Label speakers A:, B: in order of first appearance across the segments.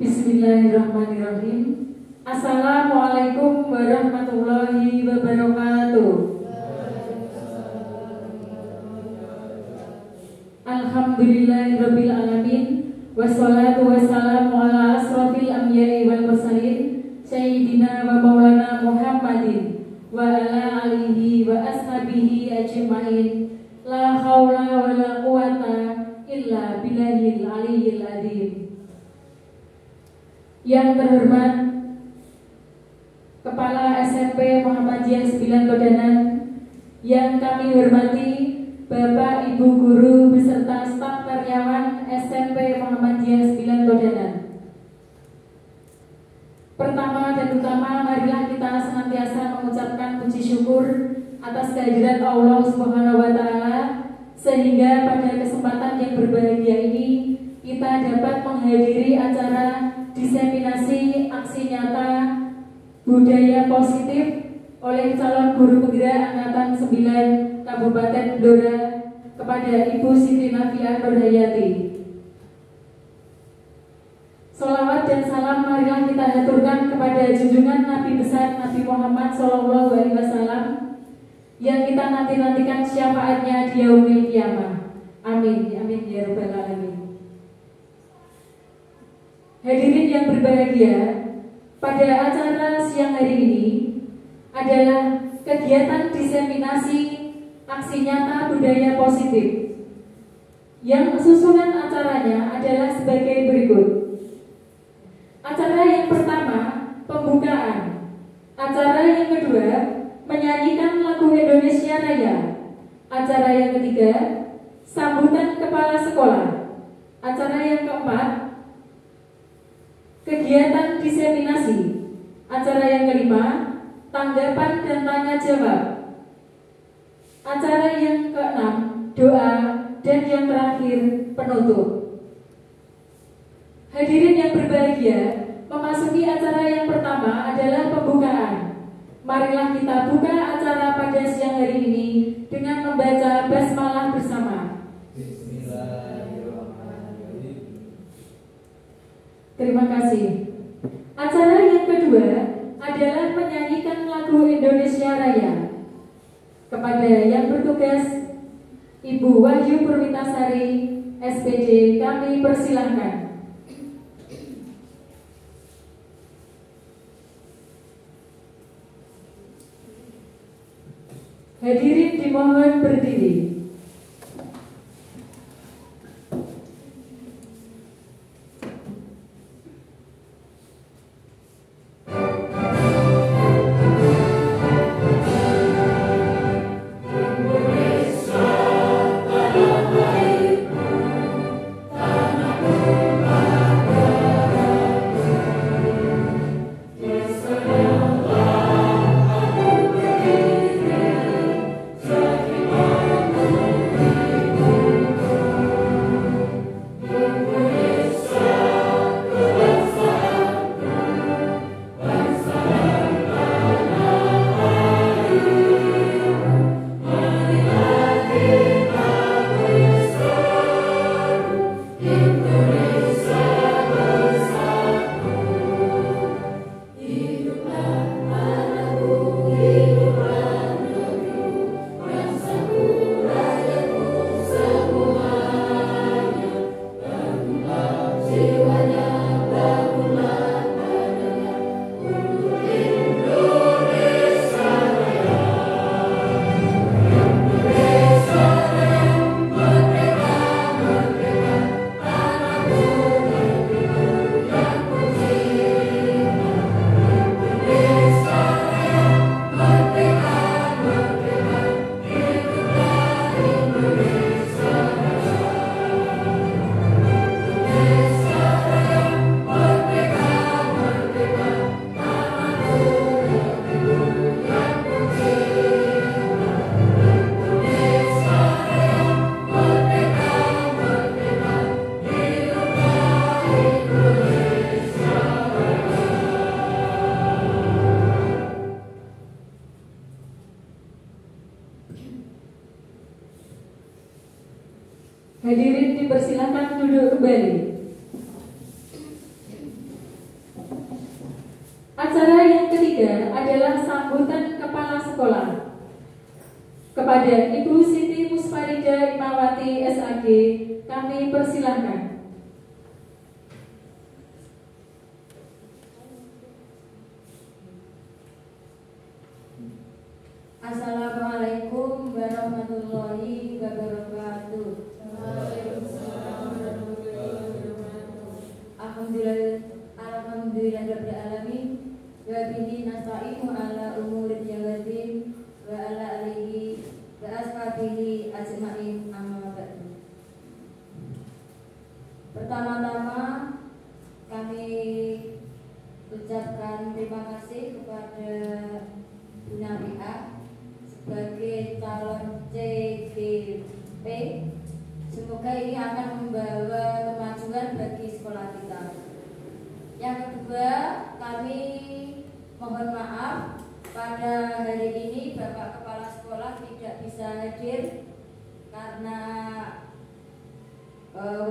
A: Bismillahirrahmanirrahim. Assalamualaikum warahmatullahi wabarakatuh. Alhamdulillahirabbil alamin. Wassalatu wassalamu ala asrofil anbiya'i wal mursalin sayyidina wa maulana Muhammadin wa ala alihi wa ashabihi ajma'in. La haula wa la quwata illa billahil aliyyil azim. Yang terhormat Kepala SMP Muhammadiyah 9 Kodanan, yang kami hormati Bapak Ibu Guru beserta staf karyawan SMP Muhammadiyah 9 Kodanan. Pertama dan utama, marilah kita senantiasa mengucapkan puji syukur atas kehadiran Allah Subhanahu wa Ta'ala, sehingga pada kesempatan yang berbahagia ini kita dapat menghadiri acara diseminasi aksi nyata budaya positif oleh calon guru penggerak Angkatan 9 Kabupaten Blora kepada Ibu Siti Nafiah Nurhayati. Sholawat dan salam marilah kita haturkan kepada junjungan Nabi besar Nabi Muhammad SAW yang kita nanti-nantikan syafaatnya di yaumil qiyamah. Amin, amin ya rabbal alamin. Hadirin yang berbahagia, pada acara siang hari ini adalah kegiatan diseminasi aksi nyata budaya positif. Yang susunan acaranya adalah sebagai berikut. Acara yang pertama, pembukaan. Acara yang kedua, menyanyikan lagu Indonesia Raya. Acara yang ketiga, sambutan kepala sekolah. Acara yang keempat, kegiatan diseminasi. Acara yang kelima, tanggapan dan tanya jawab. Acara yang keenam, doa, dan yang terakhir, penutup. Hadirin yang berbahagia, memasuki acara yang pertama adalah pembukaan. Marilah kita buka acara pada siang hari ini dengan membaca basmalah bersama. Terima kasih. Acara yang kedua adalah menyanyikan lagu Indonesia Raya. Kepada yang bertugas, Ibu Wahyu Purwitasari, SPD, kami persilahkan. Hadirin dimohon berdiri. Hadirin dipersilakan duduk kembali. kepada Ibu Siti Musfarida Imawati SAG kami persilahkan.
B: Assalamualaikum warahmatullahi wabarakatuh. Alhamdulillahirabbil alamin wa bihi nasta'inu ala umuri yawadin wa ala alihi wa ashabihi ajma'in amma ba'du. Pertama-tama kami ucapkan terima kasih kepada Bu Nafiah sebagai calon CGP. Semoga ini akan membawa kemajuan bagi sekolah kita. Yang kedua, kami mohon maaf pada hari ini Bapak Kepala Sekolah tidak bisa hadir karena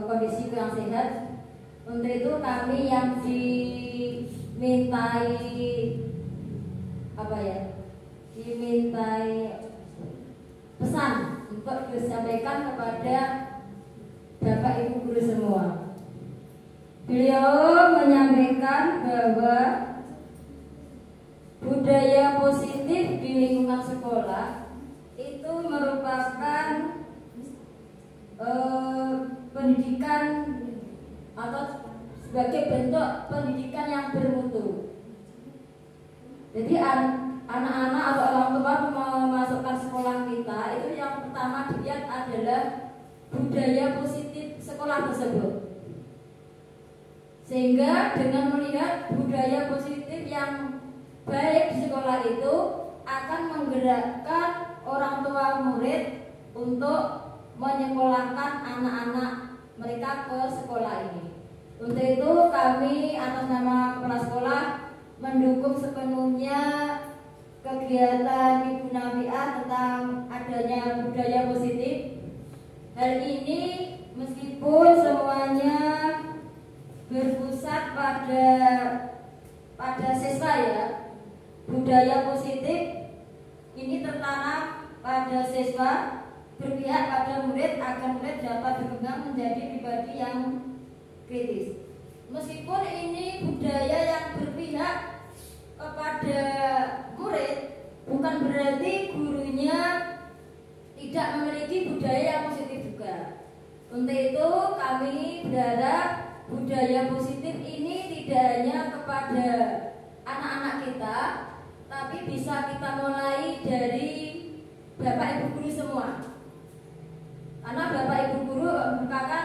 B: kondisi kurang sehat. Untuk itu kami yang dimintai pesan untuk disampaikan kepada Bapak Ibu guru semua. Beliau menyampaikan bahwa budaya positif di lingkungan sekolah itu merupakan pendidikan atau sebagai bentuk pendidikan yang bermutu. Jadi anak-anak atau orang tua memasukkan sekolah kita itu yang pertama dilihat adalah budaya positif sekolah tersebut. Sehingga dengan melihat budaya positif yang baik di sekolah itu akan menggerakkan orang tua murid untuk menyekolahkan anak-anak mereka ke sekolah ini. Untuk itu kami atas nama kepala sekolah mendukung sepenuhnya kegiatan Ibu Nafiah tentang adanya budaya positif. Hal ini meskipun semuanya berpusat pada siswa ya, budaya positif ini tertanam pada siswa, berpihak pada murid agar murid dapat berkembang menjadi pribadi yang kritis. Meskipun ini budaya yang berpihak kepada murid, bukan berarti gurunya tidak memiliki budaya yang positif juga. Untuk itu kami berharap budaya positif ini tidak hanya kepada anak-anak kita, tapi bisa kita mulai dari Bapak Ibu guru semua. Karena Bapak Ibu guru merupakan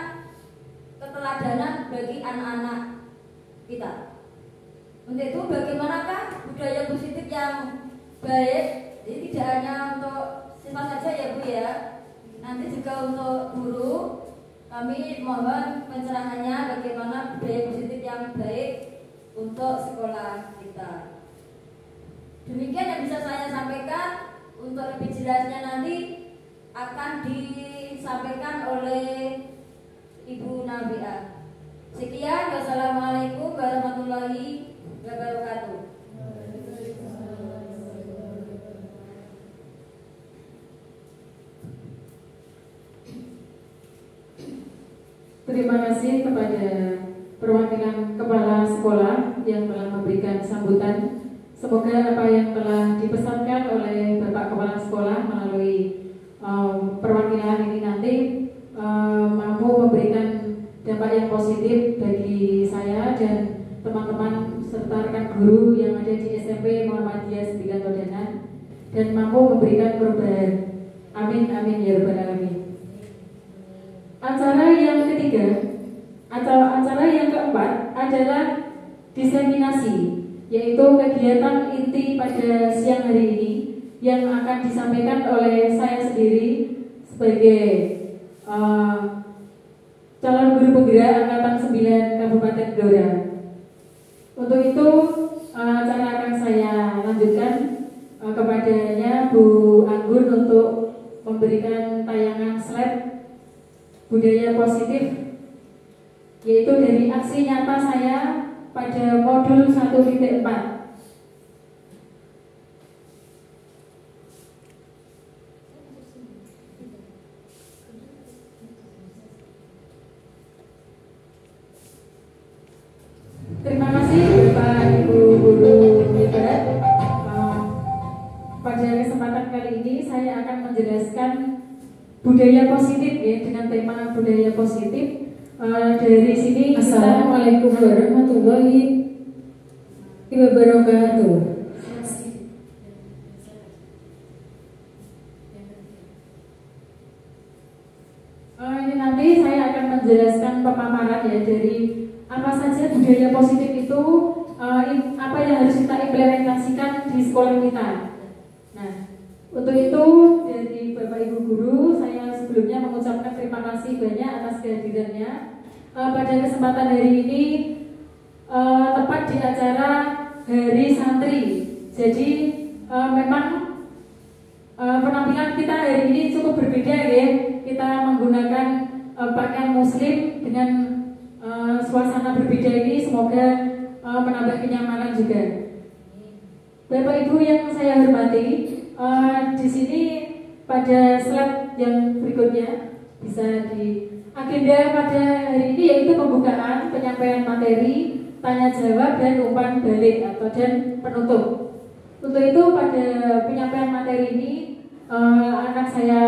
B: keteladanan bagi anak-anak kita. Untuk itu bagaimanakah budaya positif yang baik? Jadi tidak hanya untuk siswa saja ya Bu ya, nanti juga untuk guru. Kami mohon pencerahannya bagaimana budaya positif yang baik untuk sekolah kita. Demikian yang bisa saya sampaikan. Untuk lebih jelasnya nanti akan disampaikan oleh Ibu Nafiah. Sekian, wassalamualaikum warahmatullahi wabarakatuh.
A: Terima kasih kepada perwakilan kepala sekolah yang telah memberikan sambutan. Semoga apa yang telah dipesankan oleh Bapak Kepala Sekolah melalui perwakilan ini nanti mampu memberikan dampak yang positif bagi saya dan teman-teman serta rekan guru yang ada di SMP Muhammadiyah 9 Todanan dan mampu memberikan perubahan. Amin amin ya rabbal alamin. Acara yang ketiga atau acara yang keempat adalah diseminasi, yaitu kegiatan inti pada siang hari ini yang akan disampaikan oleh saya sendiri sebagai calon guru penggerak Angkatan 9 Kabupaten Blora. Untuk itu acara akan saya lanjutkan kepadanya Bu Anggun untuk memberikan tayangan slide budaya positif, yaitu dari aksi nyata saya pada modul 1.4. budaya positif ya, dengan tema budaya positif. Dari sini
C: Assalamualaikum warahmatullahi wabarakatuh.
A: Ini nanti saya akan menjelaskan pemaparan ya dari apa saja budaya positif itu, apa yang harus kita implementasikan di sekolah kita. Nah, untuk itu dari Bapak Ibu Guru, saya sebelumnya mengucapkan terima kasih banyak atas kehadirannya. Pada kesempatan hari ini tepat di acara Hari Santri. Jadi memang penampilan kita hari ini cukup berbeda ya. Kita menggunakan pakaian muslim dengan suasana berbeda ini, semoga menambah kenyamanan juga. Bapak Ibu yang saya hormati, di sini pada slide yang berikutnya bisa di agenda pada hari ini yaitu pembukaan, penyampaian materi, tanya jawab dan umpan balik atau dan penutup. Untuk itu pada penyampaian materi ini akan saya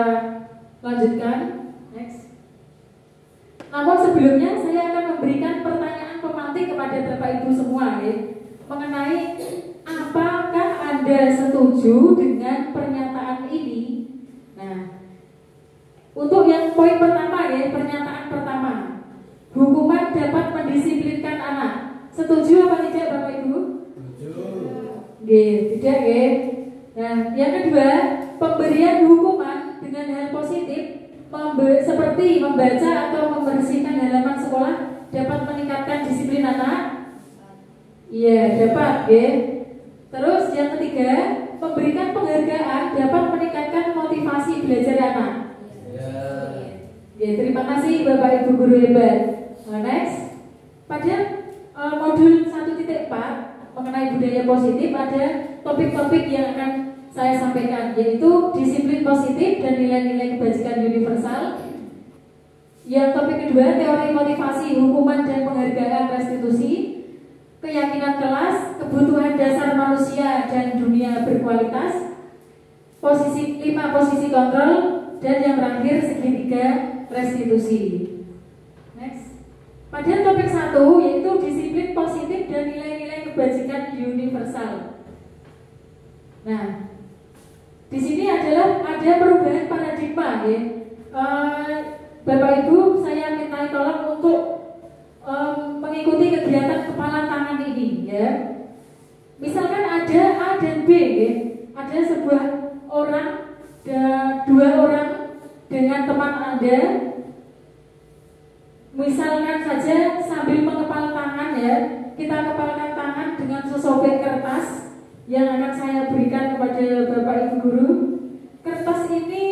A: lanjutkan. Next. Namun sebelumnya saya akan memberikan pertanyaan pemantik kepada Bapak Ibu semua ya, mengenai apakah Anda setuju dengan pernyataan ini. Nah, untuk yang poin pertama ya, pernyataan pertama, hukuman dapat mendisiplinkan anak. Setuju apa tidak Bapak Ibu? Setuju. Tidak ya. Nah, yang kedua, pemberian hukuman dengan hal positif seperti membaca atau membersihkan halaman sekolah dapat meningkatkan disiplin anak. Iya, dapat ya. Terus yang ketiga, memberikan penghargaan dapat meningkatkan motivasi belajar anak. Ya, terima kasih Bapak Ibu Guru hebat. Next, pada modul 1.4 mengenai budaya positif ada topik-topik yang akan saya sampaikan, yaitu disiplin positif dan nilai-nilai kebajikan universal. Yang topik kedua, teori motivasi, hukuman dan penghargaan restitusi, keyakinan kelas, kebutuhan dasar manusia dan dunia berkualitas, posisi kontrol, dan yang terakhir segitiga restitusi. Next. Pada topik 1 yaitu disiplin positif dan nilai-nilai kebajikan universal. Nah, di sini ada perubahan paradigma ya. Bapak Ibu, saya minta tolong untuk mengikuti kegiatan kepala tangan ini ya. Misalkan ada A dan B ya. Ada sebuah orang, dua orang dengan teman Anda. Misalkan saja sambil mengepal tangan ya, kita kepalkan tangan dengan sesobek kertas yang akan saya berikan kepada Bapak Ibu Guru. Kertas ini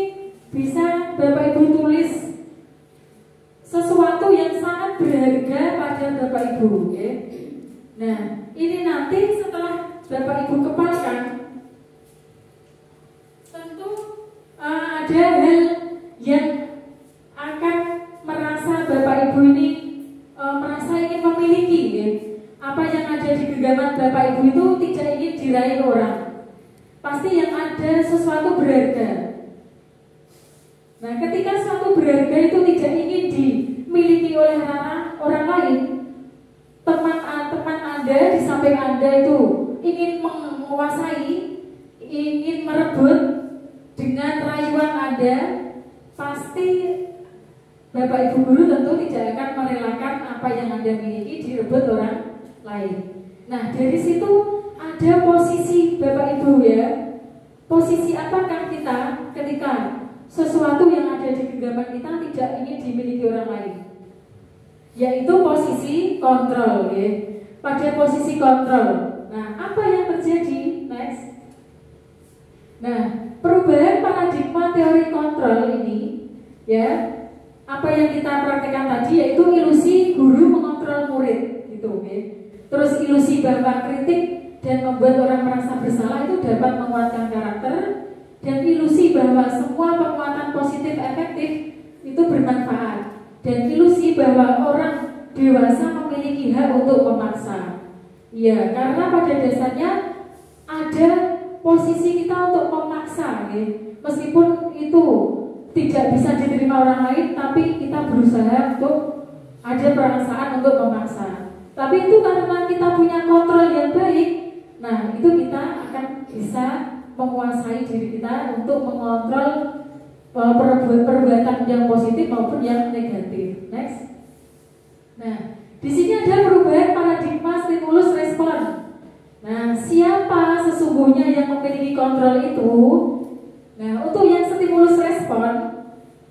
A: bisa Bapak Ibu tulis sesuatu yang sangat berharga pada Bapak Ibu ya. Nah, ini nanti setelah Bapak Ibu kepalkan, tentu ada hal yang akan merasa Bapak Ibu ini merasa ingin memiliki ya. Apa yang ada di genggaman Bapak Ibu itu tidak ingin diraih orang. Pasti yang ada sesuatu berharga. Nah, ketika sesuatu berharga itu tidak ingin dimiliki oleh orang lain, teman Anda di samping Anda itu ingin menguasai, ingin merebut dengan rayuan Anda, pasti Bapak Ibu Guru tentu tidak akan merelakan apa yang Anda miliki direbut orang lain. Nah, dari situ ada posisi Bapak Ibu ya. Posisi apakah kita ketika sesuatu yang ada di genggaman kita tidak ingin dimiliki orang lain? Yaitu posisi kontrol ya. Pada posisi kontrol. Nah, apa yang terjadi? Next. Nah, perubahan paradigma teori kontrol ini ya, apa yang kita praktekkan tadi yaitu ilusi guru mengontrol murid gitu ya. Terus ilusi bahwa kritik dan membuat orang merasa bersalah itu dapat menguatkan karakter, dan ilusi bahwa semua penguatan positif efektif itu bermanfaat, dan ilusi bahwa orang dewasa memiliki hak untuk memaksa. Ya, karena pada dasarnya ada posisi kita untuk memaksa ya. Meskipun itu tidak bisa diterima orang lain, tapi kita berusaha untuk ada perasaan untuk memaksa. Tapi itu karena kita punya kontrol yang baik, nah itu kita akan bisa menguasai diri kita untuk mengontrol perbuatan yang positif maupun yang negatif. Next. Nah, di sini ada perubahan paradigma stimulus respon. Nah, siapa sesungguhnya yang memiliki kontrol itu? Nah, untuk yang stimulus respon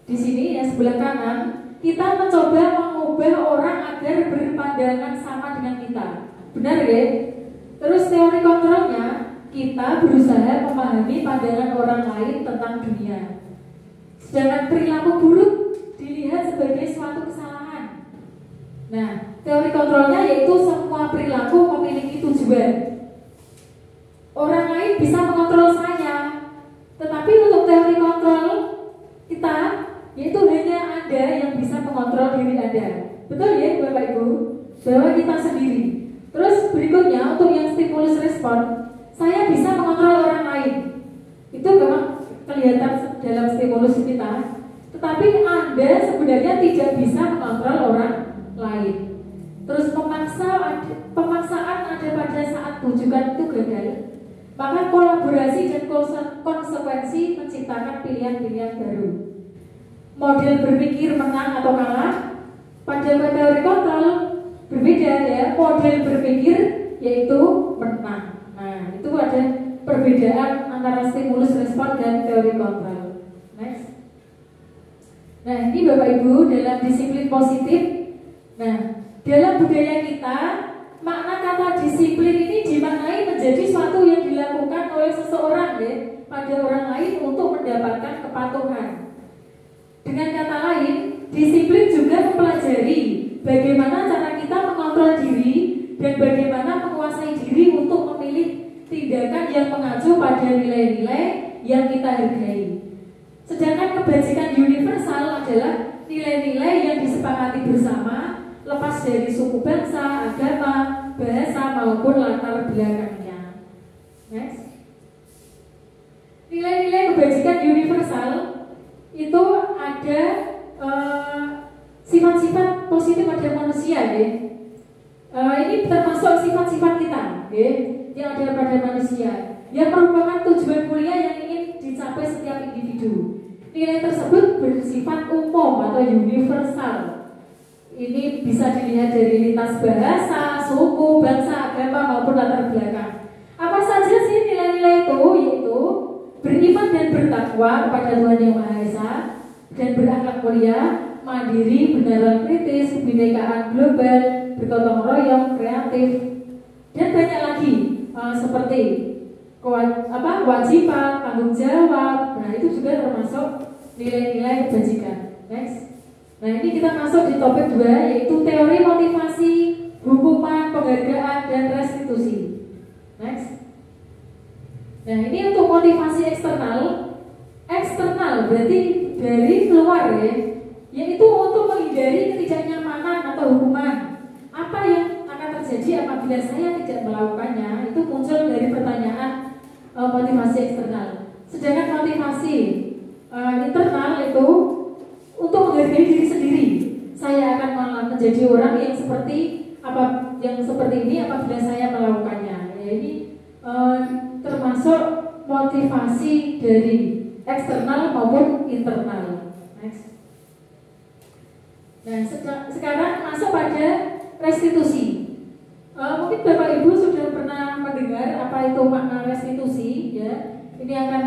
A: di sini ya sebelah kanan, kita mencoba mengubah orang agar berpandangan sama dengan kita. Benar ya? Terus teori kontrolnya, kita berusaha memahami pandangan orang lain tentang dunia. Sedangkan perilaku buruk dilihat sebagai suatu kesalahan. Nah, teori kontrolnya yaitu semua perilaku memiliki tujuan. Orang lain bisa mengontrol saya, tetapi untuk teori kontrol kita, yaitu hanya Anda yang bisa mengontrol diri Anda. Betul ya Bapak Ibu? Bahwa kita sendiri. Terus berikutnya untuk yang stimulus respon, saya bisa mengontrol orang lain. Itu memang kelihatan dalam stimulus kita, tetapi Anda sebenarnya tidak bisa mengontrol orang lain. Terus pemaksaan ada pada saat bujukan itu gagal, maka kolaborasi dan konsekuensi menciptakan pilihan-pilihan baru. Model berpikir menang atau kalah pada teori kontrol berbeda ya. Model berpikir yaitu menang. Nah, itu ada perbedaan antara stimulus respon dan teori kontrol. Next. Nah, ini Bapak Ibu dalam disiplin positif. Nah, dalam budaya kita, makna kata disiplin ini dimaknai menjadi suatu yang dilakukan oleh seseorang ya, pada orang lain untuk mendapatkan kepatuhan. Dengan kata lain, disiplin juga mempelajari bagaimana cara kita mengontrol diri dan bagaimana menguasai diri untuk memilih tindakan yang mengacu pada nilai-nilai yang kita hargai. Sedangkan kebajikan universal adalah nilai-nilai yang disepakati bersama, lepas dari suku bangsa, agama, bahasa maupun latar belakangnya. Next. Nilai-nilai kebajikan universal itu ada sifat-sifat positif pada manusia ya. Ini termasuk sifat-sifat kita ya, yang ada pada manusia, yang merupakan tujuan mulia yang ingin dicapai setiap individu. Nilai tersebut bersifat umum atau universal. Ini bisa dilihat dari lintas bahasa, suku, bangsa, agama maupun latar belakang. Apa saja sih nilai-nilai itu? Yaitu beriman dan bertakwa kepada Tuhan Yang Maha Esa dan berakhlak mulia, mandiri, benaran kritis, kebinekaan global, bergotong royong, kreatif, dan banyak lagi seperti kewajiban, tanggung jawab. Nah, itu juga termasuk nilai-nilai kebajikan. Next. Nah, ini kita masuk di topik 2, yaitu teori motivasi, hukuman, penghargaan, dan restitusi. Next. Nah, ini untuk motivasi eksternal. Eksternal berarti dari luar ya, yaitu untuk menghindari ketidaknyamanan atau hukuman. Apa yang akan terjadi apabila saya tidak melakukannya? Itu muncul dari pertanyaan motivasi eksternal. Sedangkan motivasi internal itu untuk menghargai diri sendiri. Saya akan menjadi orang yang seperti ini apabila saya melakukannya. Ya, ini termasuk motivasi dari eksternal maupun internal. Next. Nah, sekarang masuk pada restitusi. Mungkin Bapak Ibu sudah pernah mendengar apa itu makna restitusi, ya. Ini akan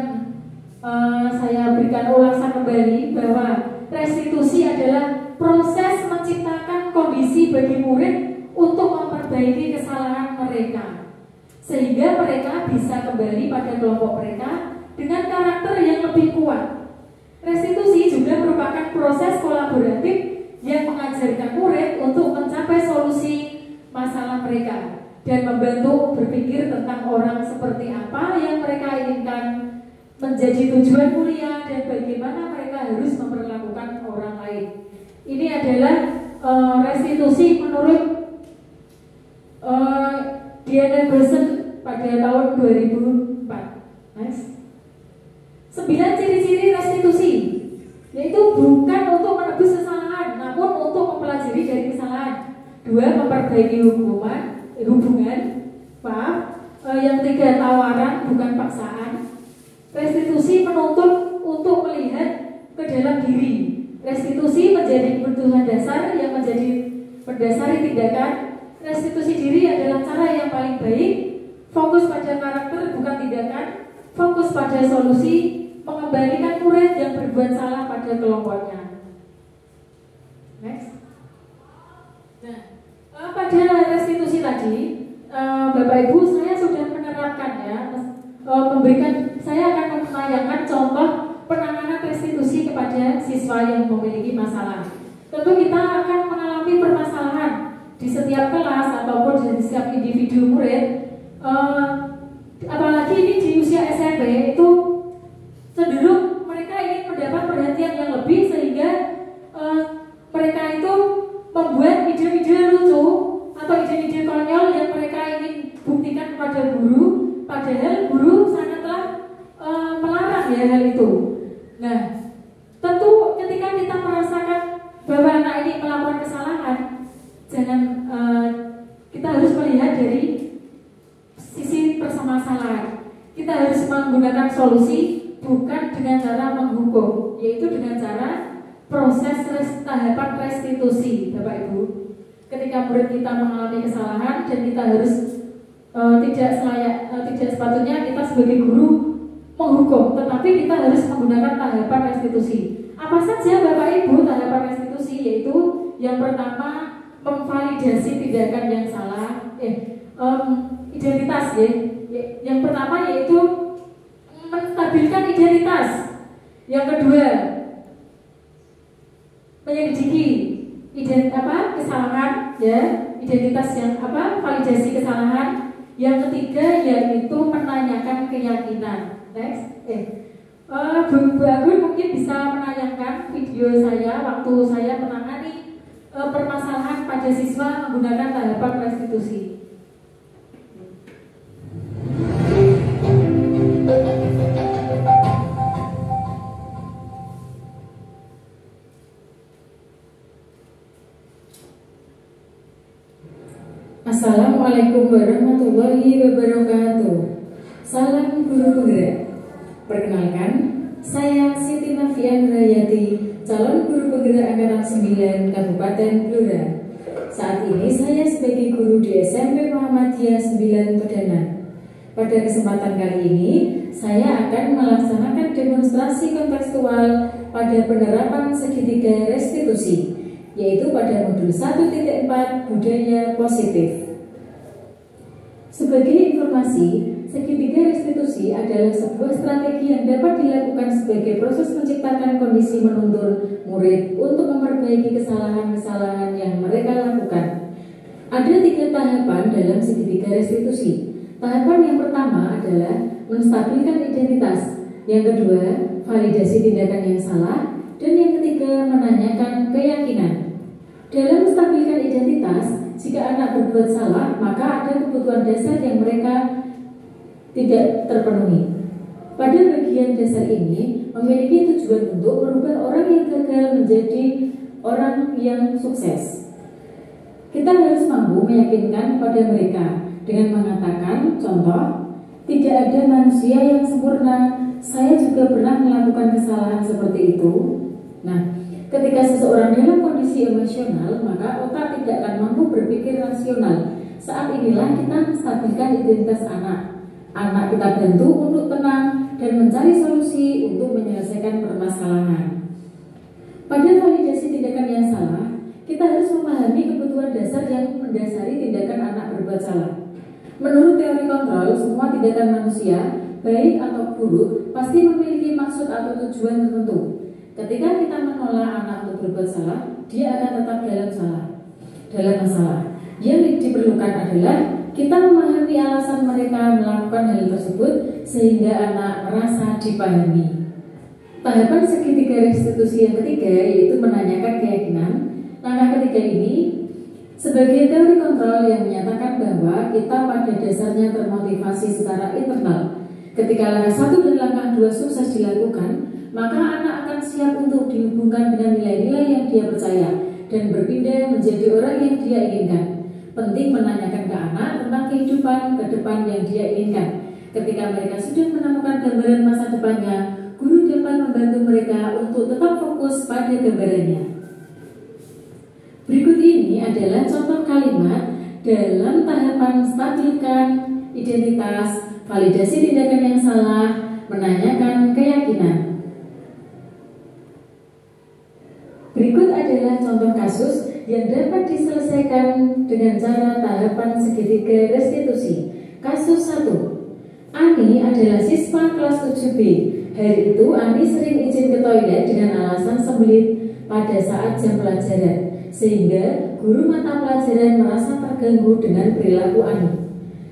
A: saya berikan ulasan kembali bahwa restitusi adalah proses menciptakan kondisi bagi murid untuk memperbaiki kesalahan mereka, sehingga mereka bisa kembali pada kelompok mereka dengan karakter yang lebih kuat. Restitusi juga merupakan proses kolaboratif yang mengajarkan murid untuk mencapai solusi masalah mereka dan membantu berpikir tentang orang seperti apa yang mereka inginkan menjadi tujuan mulia dan bagaimana mereka harus memperlakukan orang lain. Ini adalah restitusi menurut Diana Grayson pada tahun 2004. Next. 9 ciri-ciri restitusi. 2, memperbaiki hubungan. Yang 3, tawaran bukan paksaan. Restitusi menuntut untuk melihat ke dalam diri. Restitusi menjadi kebutuhan dasar yang menjadi mendasari tindakan. Restitusi diri adalah cara yang paling baik. Fokus pada karakter bukan tindakan. Fokus pada solusi, mengembalikan murid yang berbuat salah pada kelompoknya. Next. Nah, pada restitusi tadi, Bapak Ibu, saya sudah menerapkan ya, saya akan menayangkan contoh penanganan restitusi kepada siswa yang memiliki masalah. Tentu kita akan mengalami permasalahan di setiap kelas ataupun di setiap individu murid. Apalagi ini di usia SMP itu cenderung mereka ingin mendapat perhatian yang lebih, sehingga mereka itu membuat ide-ide lucu atau ide-ide konyol yang mereka ingin buktikan kepada guru, padahal guru sangatlah melarang ya hal itu. Nah, tentu ketika kita merasakan bahwa anak ini melakukan kesalahan, jangan kita harus melihat dari sisi permasalahan. Kita harus menggunakan solusi, bukan dengan cara menghukum, yaitu dengan cara proses tahapan restitusi, Bapak Ibu. Ketika murid kita mengalami kesalahan dan kita harus tidak sepatutnya kita sebagai guru menghukum, tetapi kita harus menggunakan tahapan restitusi. Apa saja Bapak Ibu tahapan restitusi? Yaitu yang pertama, memvalidasi tindakan yang salah, identitas ya. Yang pertama yaitu menstabilkan identitas. Yang kedua, menyelidiki kesalahan ya, identitas yang validasi kesalahan. Yang ketiga yaitu menanyakan keyakinan. Next, Bu Agun mungkin bisa menayangkan video saya waktu saya menangani permasalahan pada siswa menggunakan tahapan restitusi.
C: Assalamualaikum warahmatullahi wabarakatuh. Salam guru penggerak. Perkenalkan, saya Siti Nafian Rayati, calon guru penggerak Angkatan 9 Kabupaten Blora. Saat ini saya sebagai guru di SMP Muhammadiyah 9 Pedanan. Pada kesempatan kali ini, saya akan melaksanakan demonstrasi kontekstual pada penerapan segitiga restitusi, yaitu pada modul 1.4 budaya positif. Sebagai informasi, segitiga restitusi adalah sebuah strategi yang dapat dilakukan sebagai proses menciptakan kondisi menuntun murid untuk memperbaiki kesalahan-kesalahan yang mereka lakukan. Ada 3 tahapan dalam segitiga restitusi. Tahapan yang pertama adalah menstabilkan identitas, yang kedua validasi tindakan yang salah, dan yang ketiga menanyakan keyakinan. Dalam menstabilkan identitas, jika anak berbuat salah, maka ada kebutuhan dasar yang mereka tidak terpenuhi. Pada bagian dasar ini memiliki tujuan untuk merubah orang yang gagal menjadi orang yang sukses. Kita harus mampu meyakinkan pada mereka dengan mengatakan, contoh, tidak ada manusia yang sempurna, saya juga pernah melakukan kesalahan seperti itu. Nah, ketika seseorang dalam kondisi emosional, maka otak tidak akan mampu berpikir rasional. Saat inilah kita menstabilkan identitas anak. Anak kita bantu untuk tenang dan mencari solusi untuk menyelesaikan permasalahan. Pada validasi tindakan yang salah, kita harus memahami kebutuhan dasar yang mendasari tindakan anak berbuat salah. Menurut teori kontrol, semua tindakan manusia, baik atau buruk, pasti memiliki maksud atau tujuan tertentu. Ketika kita menolak anak untuk berbuat salah, dia akan tetap dalam masalah. Yang diperlukan adalah kita memahami alasan mereka melakukan hal tersebut sehingga anak merasa dipahami. Tahapan segitiga restitusi yang ketiga yaitu menanyakan keyakinan. Langkah ketiga ini sebagai teori kontrol yang menyatakan bahwa kita pada dasarnya termotivasi secara internal. Ketika langkah 1 dan langkah 2 sukses dilakukan, maka anak akan siap untuk dihubungkan dengan nilai-nilai yang dia percaya. dan berpindah menjadi orang yang dia inginkan. Penting menanyakan ke anak tentang kehidupan ke depan yang dia inginkan. Ketika mereka sudah menemukan gambaran masa depannya, guru dapat membantu mereka untuk tetap fokus pada gambarannya. Berikut ini adalah contoh kalimat dalam tahapan stabilkan identitas, validasi tindakan yang salah, menanyakan keyakinan. Berikut adalah contoh kasus yang dapat diselesaikan dengan cara tahapan segitiga restitusi. Kasus 1. Ani adalah siswa kelas 7B. Hari itu Ani sering izin ke toilet dengan alasan sembelit pada saat jam pelajaran, sehingga guru mata pelajaran merasa terganggu dengan perilaku Ani.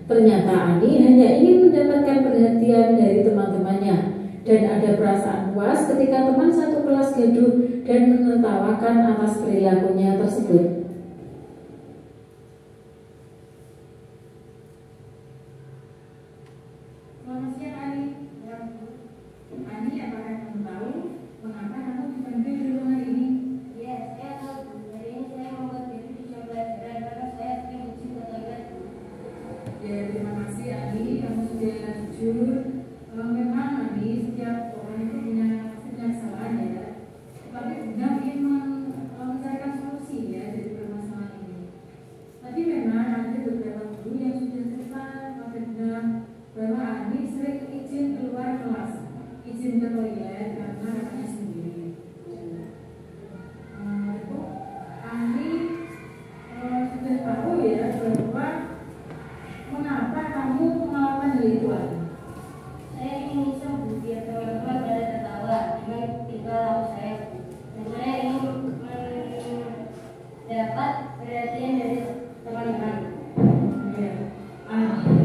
C: Ternyata Ani hanya ingin mendapatkan perhatian dari teman-temannya, dan ada perasaan puas ketika teman satu kelas gaduh dan menertawakan atas perilakunya tersebut.
A: Selamat siang Ani. Ani, apakah kamu tahu mengapa kamu dipanggil di ruangan ini?
B: Ya, saya tahu. Hari ini saya membuat diri di jam pelajaran karena saya sering izin ke toilet.
A: Ya, terima kasih Ani, kamu sudah jujur. Memang Ani, setiap orang itu punya kesalahan ya. Tapi Bunda ingin mencarikan solusi ya dari permasalahan ini. Tadi memang ada beberapa guru yang sudah cerita pada Bunda bahwa Ani sering izin keluar kelas, izin ke toilet karena katanya sendiri. Itu Ani sudah tahu ya bahwa mengapa kamu melakukan hal itu Ani?
B: Saya ingin iseng biar teman-teman pada tertawa dengan tingkah laku saya. Dan saya ingin mendapat perhatian dari teman-teman.
A: Ya,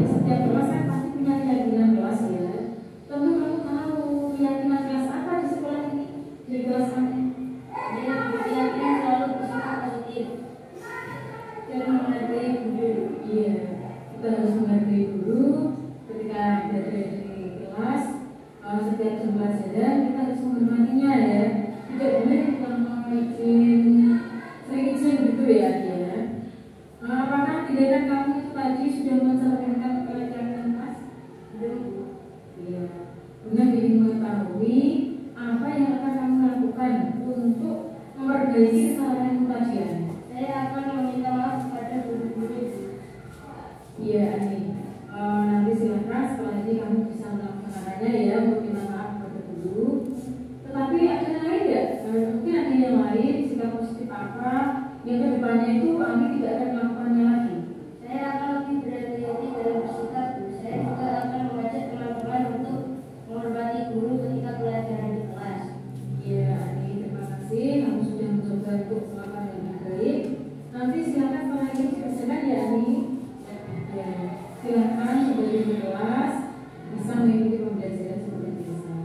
A: setiap kelas kan pasti punya keyakinan kelas ya. Tentu kamu tahu keyakinan kelas apa di sekolah ini, di kelas mana?
B: Dia keyakinan selalu bersikap positif dan menghargai guru.
A: Iya, kita harus menghargai guru ketika berada di kelas. Setiap jam pelajaran kita harus menghormatinya ya. Tidak boleh kita sering izin gitu ya dia. Apakah tindakan kamu itu tadi sudah mencerminkan keyakinan kelas?
B: Belum.
A: Iya. Bunda ingin mengetahui apa yang akan kamu lakukan untuk memperbaiki kesalahan tadi ya.
B: Saya akan meminta maaf kepada guru-guru.
A: Iya Ani. Nanti silakan setelah ini kamu bisa melaksanakannya ya untuk minta maaf kepada guru. Tetapi ada yang lain nggak? Mungkin ada yang lain sikap positif apa yang kedepannya itu Ani tidak akan melakukannya lagi.
B: Saya akan lebih berhati-hati dalam bersikap. Saya juga akan mengajak teman-teman untuk menghormati guru ketika pelajaran di kelas.
A: Iya Ani, terima kasih. Kamu sudah mencoba untuk melakukan yang lebih baik. Nanti silakan setelah ini dikerjakan ya Ani. Ya, silakan sebagai kelas bisa mengikuti pembelajaran seperti biasa.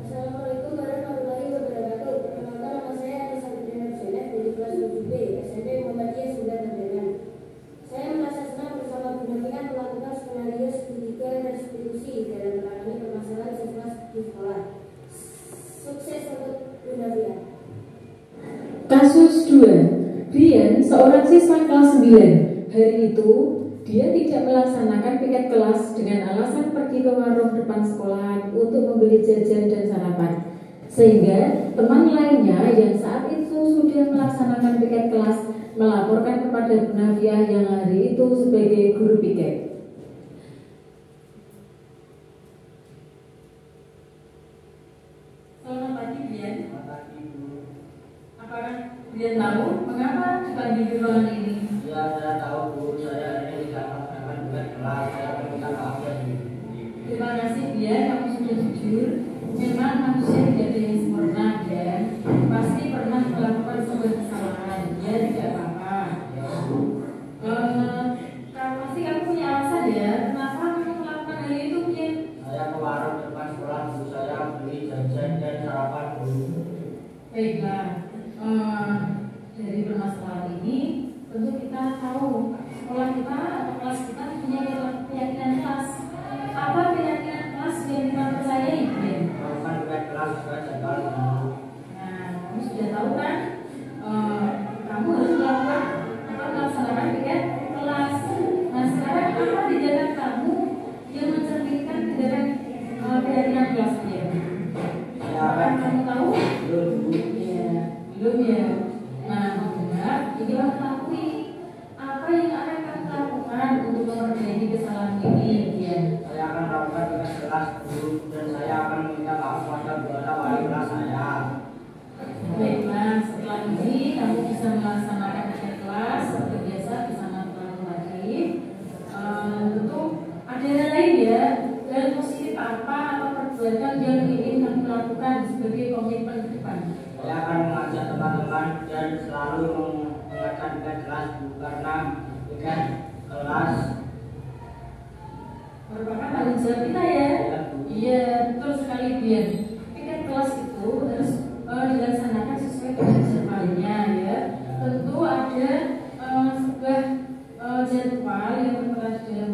B: Assalamualaikum warahmatullahi wabarakatuh. Perkenalkan nama saya Anissa Fitriana Zainab dari kelas 7B SMP Muhammadiyah 9 Tangerang. Saya merasa senang bersama Bunda Fina melakukan skenario segitiga restitusi dalam menangani permasalahan siswa di sekolah. Sukses untuk Bunda Fina.
C: Kasus 2. Brian, seorang siswa kelas 9. Hari itu, dia tidak melaksanakan piket kelas dengan alasan pergi ke warung depan sekolahan untuk membeli jajan dan sarapan. Sehingga teman lainnya yang saat itu sudah melaksanakan piket kelas melaporkan kepada Bu Nafiah yang hari itu sebagai guru piket.
A: Selamat pagi Brian. Apakah Brian tahu mengapa dipanggil di ruangan ini?
D: Ya, saya tahu Bu, saya ini tidak melaksanakan tugas kelas, saya meminta maaf ya Bu.
A: Terima kasih Brian, kamu sudah jujur. Memang manusia tidak ada yang sempurna Brian. Pasti pernah melakukan sebuah kesalahan. Ya tidak apa-apa. Pasti kamu punya alasan ya. Kenapa kamu melakukan hal itu Brian?
D: Saya ke warung depan sekolah Bu, saya beli jajan dan sarapan Bu.
A: Baiklah. Dari permasalahan ini tentu kita tahu sekolah kita atau kelas kita punya keyakinan kelas. Apa keyakinan kelas yang kita percayai Brian?
D: dan selalu mengingatkan piket kelas karena piket kelas
A: merupakan tanggung jawab kita ya. Iya, betul sekali Bian. Piket kelas itu harus dilaksanakan sesuai dengan jadwalnya ya. Tentu ada sebuah jadwal yang tertera di dalam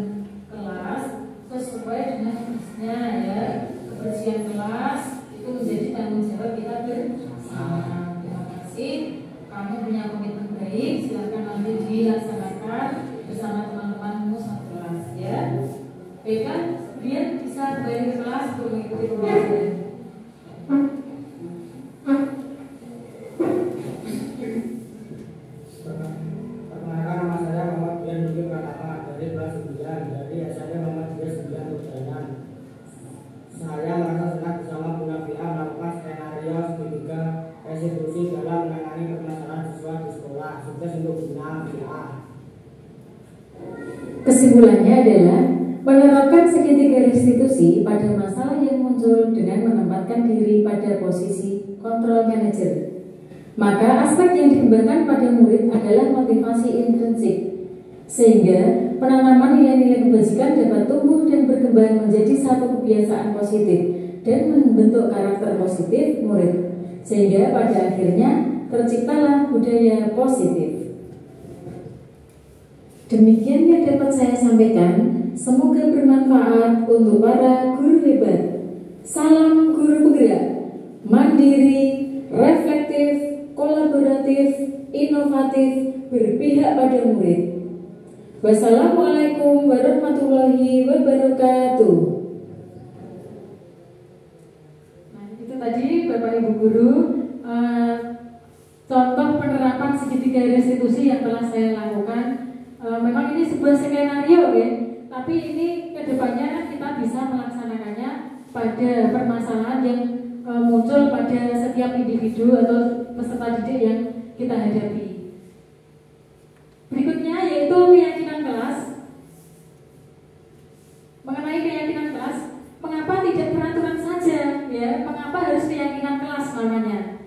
A: kelas sesuai dengan tugasnya ya. Kebersihan kelas itu menjadi tanggung jawab kita bersama. Terima kasih. Kamu punya komitmen baik, silakan nanti dilaksanakan bersama teman-temanmu satu kelas ya. Baik kan? Biar bisa kembali ke kelas untuk mengikuti pembelajaran.
D: Perkenalkan, nama saya Muhammad Bian Nurul Pratama dari kelas 9 dari SMP Muhammadiyah 9 Tubayan. Saya merasa senang bersama Bu Nabila melakukan skenario segitiga restitusi dalam menangani permasalahan siswa di sekolah. Sukses untuk Bu Nabila.
C: Kesimpulannya adalah menerapkan segitiga restitusi pada masalah yang muncul dengan menempatkan diri pada posisi kontrol manager. Maka aspek yang dikembangkan pada murid adalah motivasi intrinsik, sehingga penanaman nilai-nilai kebajikan dapat tumbuh dan berkembang menjadi satu kebiasaan positif dan membentuk karakter positif murid, sehingga pada akhirnya terciptalah budaya positif. Demikian yang dapat saya sampaikan. Semoga bermanfaat untuk para guru hebat. Salam guru penggerak, mandiri, reflektif, kolaboratif, inovatif, berpihak pada murid. Wassalamualaikum warahmatullahi wabarakatuh.
A: Nah, itu tadi Bapak Ibu Guru contoh penerapan segitiga restitusi yang telah saya lakukan. Memang ini sebuah skenario ya, tapi ini kedepannya kita bisa melaksanakannya pada permasalahan yang muncul pada setiap individu atau peserta didik yang kita hadapi. Berikutnya yaitu keyakinan kelas. Mengenai keyakinan kelas, mengapa tidak peraturan saja ya? Mengapa harus keyakinan kelas namanya?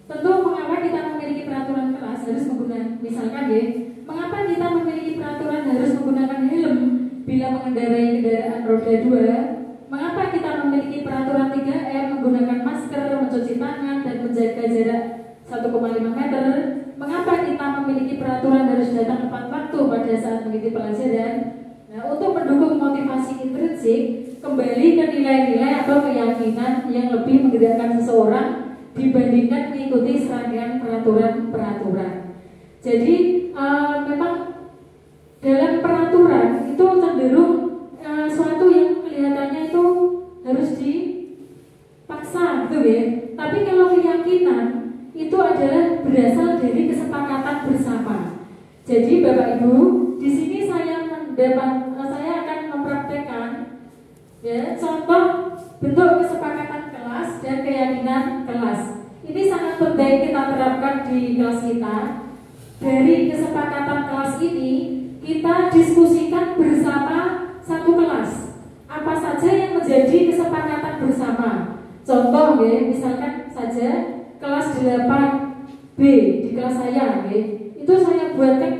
A: Tentu mengapa kita memiliki peraturan kelas harus menggunakan, misalkan ya, mengapa kita memiliki peraturan harus menggunakan helm bila mengendarai kendaraan roda 2? Mengapa kita memiliki peraturan 3M menggunakan masker, mencuci tangan, dan menjaga jarak 1,5 meter? Mengapa kita memiliki peraturan harus datang tepat waktu pada saat mengikuti pelajaran? Nah, untuk mendukung motivasi intrinsik, kembali ke nilai-nilai atau keyakinan yang lebih menggerakkan seseorang dibandingkan mengikuti serangkaian peraturan-peraturan. Jadi memang dalam peraturan itu cenderung suatu yang kelihatannya itu harus dipaksa gitu ya. Tapi kalau keyakinan itu adalah berasal dari kesepakatan bersama. Jadi Bapak Ibu, di sini saya akan mempraktekkan ya, contoh bentuk kesepakatan kelas dan keyakinan kelas. Ini sangat penting kita terapkan di kelas kita. Dari kesepakatan kelas ini kita diskusikan bersama satu kelas. Apa saja yang menjadi kesepakatan bersama? Contoh ya, misalkan saja kelas 8B di kelas saya ya, itu saya buatkan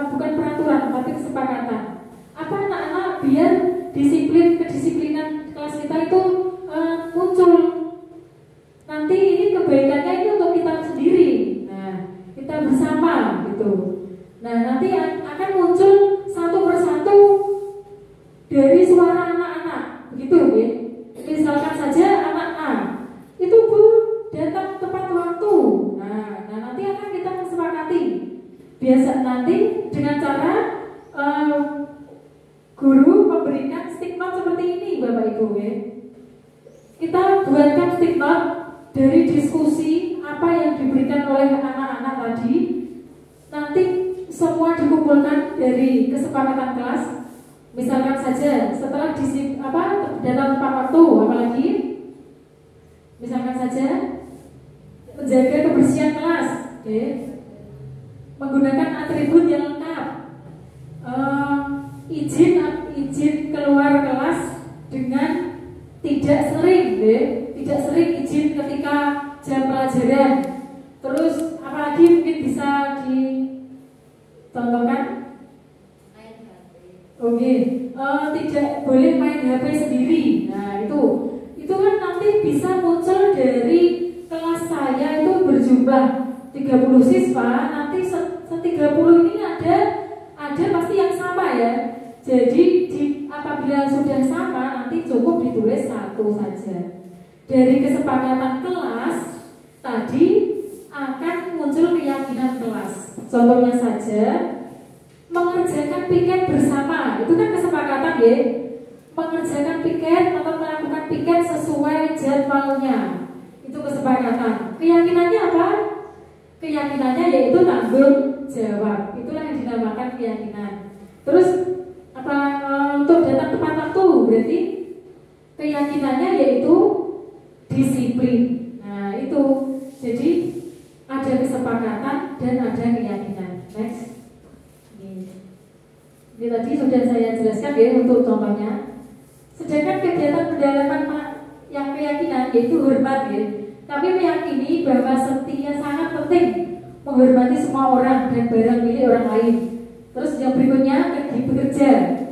A: bukan peraturan tapi kesepakatan. Apa anak-anak biar kedisiplinan kelas kita itu muncul. Nanti ini kebaikannya itu untuk kita sendiri. Nah, kita bersama gitu. Nah, nanti akan muncul satu persatu dari suara anak-anak, begitu ya. Misalkan saja anak A, itu Bu datang tepat waktu. Nah nanti akan kita kesepakati. Biasa nanti dengan cara guru memberikan stick note seperti ini, Bapak Ibu ya. Kita buatkan stick note dari diskusi apa yang diberikan oleh anak-anak tadi. Nanti semua dikumpulkan dari kesepakatan kelas. Misalkan saja setelah datang tepat waktu, apalagi misalkan saja menjaga kebersihan kelas, menggunakan atribut yang lengkap, izin keluar kelas dengan tidak sering izin ketika jam pelajaran. Terus apalagi mungkin tidak boleh main HP sendiri. Nah itu kan nanti bisa muncul dari kelas saya itu berjumlah 30 siswa, nanti 30 ini ada pasti yang sama ya. Jadi apabila sudah sama nanti cukup ditulis satu saja. Dari kesepakatan kelas tadi akan muncul keyakinan kelas. Contohnya saja mengerjakan piket bersama, itu kan kesepakatan ya. Mengerjakan piket atau melakukan piket sesuai jadwalnya, itu kesepakatan. Keyakinannya apa? Keyakinannya yaitu tanggung jawab. Itulah yang dinamakan keyakinan. Terus apa untuk datang tepat waktu berarti keyakinannya yaitu disiplin. Nah itu jadi ada kesepakatan dan ada keyakinan. Next. Ini tadi sudah saya jelaskan ya untuk contohnya. Sedangkan kegiatan pendalaman yang keyakinan yaitu hormat ya. Kami meyakini bahwa setia sangat penting menghormati semua orang dan barang milik orang lain. Terus yang berikutnya bekerja.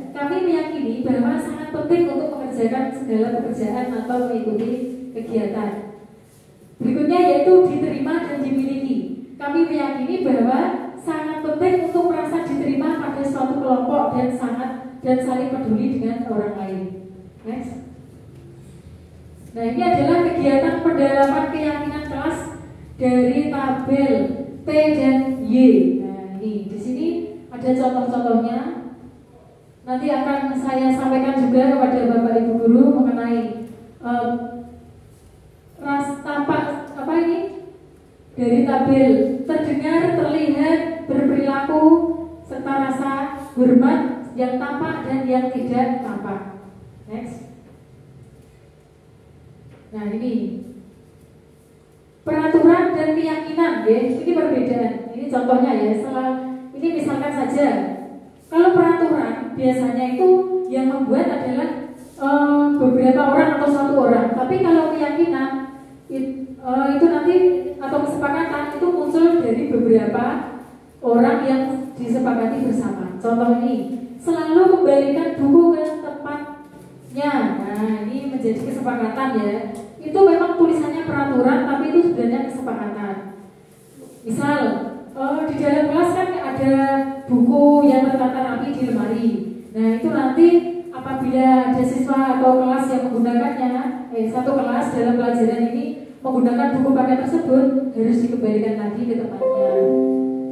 A: Kami meyakini bahwa sangat penting untuk mengerjakan segala pekerjaan atau mengikuti kegiatan. Berikutnya yaitu diterima dan dimiliki. Kami meyakini bahwa sangat penting untuk merasa diterima pada suatu kelompok dan saling peduli dengan orang lain. Next. Nah ini adalah kegiatan pendalaman keyakinan kelas dari tabel P dan Y. Nah ini di sini ada contoh-contohnya. Nanti akan saya sampaikan juga kepada Bapak Ibu guru mengenai tampak apa ini dari tabel terdengar, terlihat, berperilaku serta rasa hormat yang tampak dan yang tidak tampak. Next. Nah ini peraturan dan keyakinan ya, ini perbedaan. Ini contohnya ya. Ini misalkan saja kalau peraturan biasanya itu yang membuat adalah beberapa orang atau satu orang. Tapi kalau keyakinan itu nanti atau kesepakatan itu muncul dari beberapa orang yang disepakati bersama. Contoh ini, selalu kembalikan buku ke tempatnya. Nah ini menjadi kesepakatan ya. Itu memang tulisannya peraturan, tapi itu sebenarnya kesepakatan. Misal di dalam kelas kan ada buku yang tertata rapi di lemari. Nah itu nanti apabila ada siswa atau kelas yang menggunakannya, satu kelas dalam pelajaran ini menggunakan buku paket tersebut harus dikembalikan lagi ke tempatnya.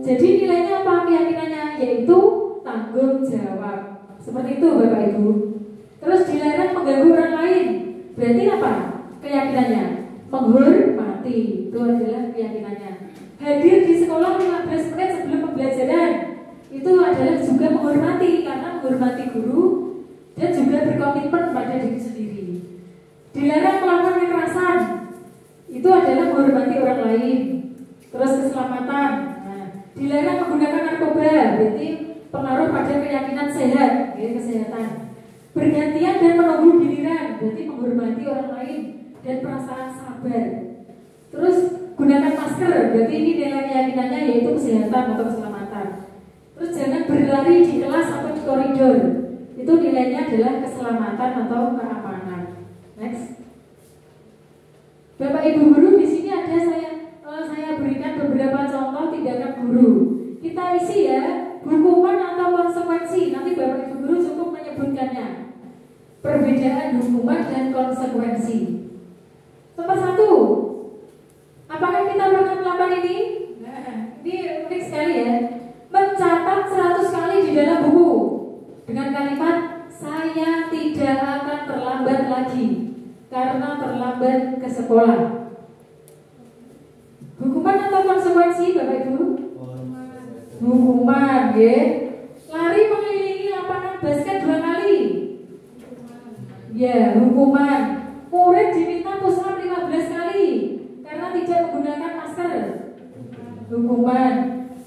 A: Jadi nilainya apa? Keyakinannya yaitu tanggung jawab. Seperti itu Bapak Ibu. Terus dilarang mengganggu orang lain. Berarti apa? Keyakinannya menghormati. Itu adalah keyakinannya. Hadir di sekolah 15 menit sebelum pembelajaran. Itu adalah juga menghormati, karena menghormati guru dan juga berkomitmen pada diri sendiri. Dilarang melakukan kekerasan. Itu adalah menghormati orang lain. Terus keselamatan. Nah, dilarang menggunakan narkoba, berarti pengaruh pada keyakinan sehat, ya, kesehatan. Bergantian dan menunggu giliran, berarti menghormati orang lain dan perasaan sabar. Terus gunakan masker, berarti ini nilai keyakinannya yaitu kesehatan atau keselamatan. Terus jangan berlari di kelas atau di koridor, itu nilainya adalah keselamatan atau keamanan. Next. Bapak Ibu guru, di sini ada saya berikan beberapa contoh tindakan guru. Kita isi ya, hukuman atau konsekuensi. Nanti Bapak Ibu guru cukup menyebutkannya. Perbedaan hukuman dan konsekuensi. Nomor 1. Apakah kita pernah melakukan ini? Nah, ini unik sekali ya. Mencatat 100 kali di dalam buku dengan kalimat saya tidak akan terlambat lagi karena terlambat ke sekolah. Hukuman atau konsekuensi Bapak Ibu? Hukuman ya. Lari mengelilingi lapangan basket 2 kali. Ya, hukuman. Murid diminta push up 15 kali karena tidak menggunakan masker. Hukuman.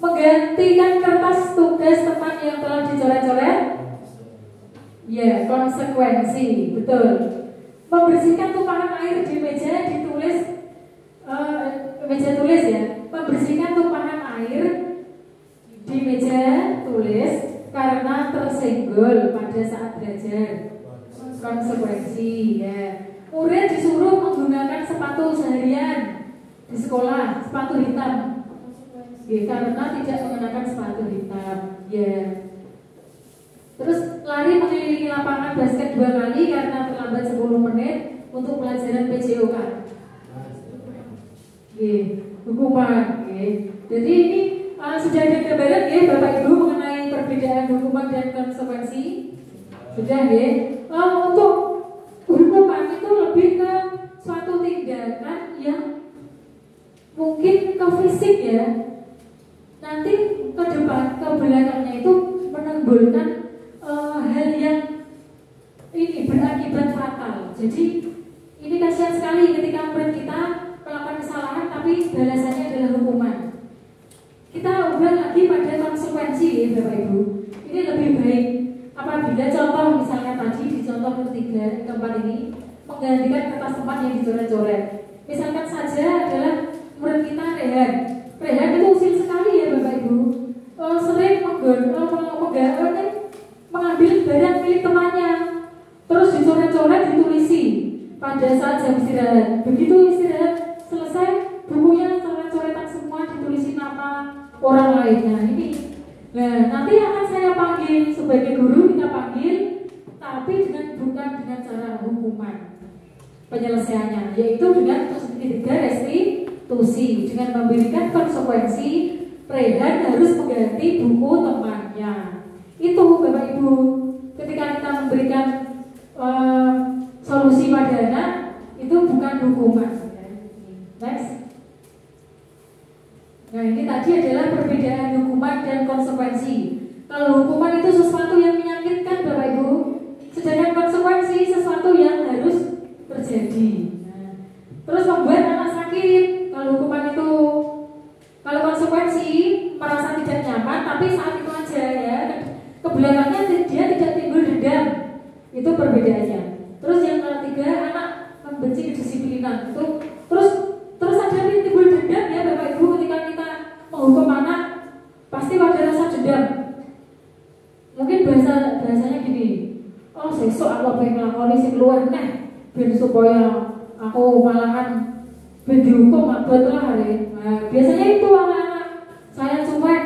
A: Menggantikan kertas tugas teman yang telah dicoret-coret. Ya, konsekuensi. Betul. Membersihkan tumpahan air di meja ditulis meja tulis ya. Membersihkan tumpahan air di meja tulis karena tersenggol pada saat belajar. sekolah sepatu hitam. Ya, karena tidak mengenakan sepatu hitam. Ya. Terus lari mengelilingi lapangan basket 2 kali karena terlambat 10 menit untuk pelajaran PJOK. Oke, hukuman. Oke. Jadi ini sudah ada gambaran ya Bapak Ibu mengenai perbedaan hukuman dan konsekuensi. Sudah ya. Untuk hukuman itu lebih ke suatu tindakan yang mungkin ke fisik ya. Nanti ke depan, ke belakangnya itu menimbulkan hal yang ini berakibat fatal. Jadi ini kasihan sekali ketika murid kita melakukan kesalahan tapi balasannya adalah hukuman. Kita ubah lagi pada konsekuensi ya Bapak Ibu. Ini lebih baik apabila contoh misalnya tadi di contoh keempat ini menggantikan kertas tempat yang dicoret-coret. Misalkan saja adalah murid kita Rehan. Rehan itu usil sekali ya Bapak Ibu. Sering mengambil barang milik temannya, terus dicoret-coret ditulisi pada saat jam istirahat. Begitu istirahat selesai, bukunya coret-coretan semua ditulisi nama orang lainnya. Ini, nah nanti akan saya panggil sebagai guru, kita panggil, tapi bukan dengan cara hukuman penyelesaiannya, yaitu dengan restitusi, dengan memberikan konsekuensi. Rehan harus mengganti buku temannya. Itu Bapak Ibu, ketika kita memberikan solusi pada anak itu bukan hukuman. Next. Nah ini tadi adalah perbedaan hukuman dan konsekuensi. Kalau hukuman itu sesuatu yang menyakitkan Bapak Ibu, sedangkan konsekuensi sesuatu yang harus terjadi. Nah, terus membuat anak sakit. Kalau hukuman itu, kalau konsekuensi merasa tidak nyaman, tapi saat itu aja ya, kebelakangnya dia tidak timbul dendam. Itu perbedaannya. Terus yang ketiga, anak membenci kedisiplinan. Itu terus ada timbul dendam ya Bapak Ibu ketika kita menghukum anak, pasti ada rasa dendam. Mungkin bahasanya gini, oh sesuk aku pengen nglakoni sing luwih neh ben supaya aku malahan ben dihukum abot lah. Nah, biasanya itu anak-anak saya cuek,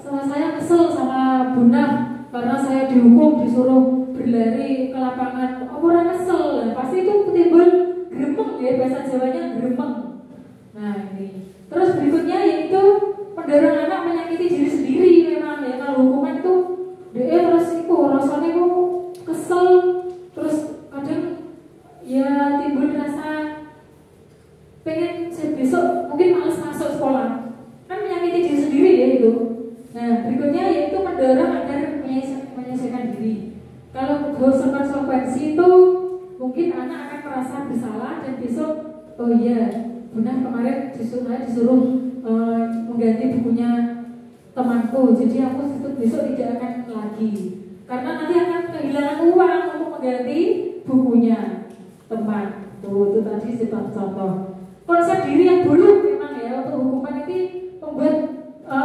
A: saya kesel sama Bunda karena saya dihukum disuruh berlari ke lapangan. Orang kesel, nah, pasti itu timbul gremeng ya, bahasa Jawanya gremeng. Nah ini. Terus berikutnya yaitu mendorong anak menyakiti diri sendiri. Memang ya kalau hukuman itu dia terus itu rasanya itu kesel, terus kadang ya timbul rasa pengen besok mungkin malas masuk sekolah, kan menyakiti diri sendiri ya itu. Nah berikutnya yaitu mendorong agar menyelesaikan diri. Kalau konsekuensi itu mungkin anak akan merasa bersalah dan besok oh iya benar kemarin disuruh mengganti bukunya temanku, jadi aku besok tidak akan lagi, karena nanti akan kehilangan uang untuk mengganti bukunya teman. Itu tadi contoh konsep diri yang buruk. Memang ya untuk hukuman ini membuat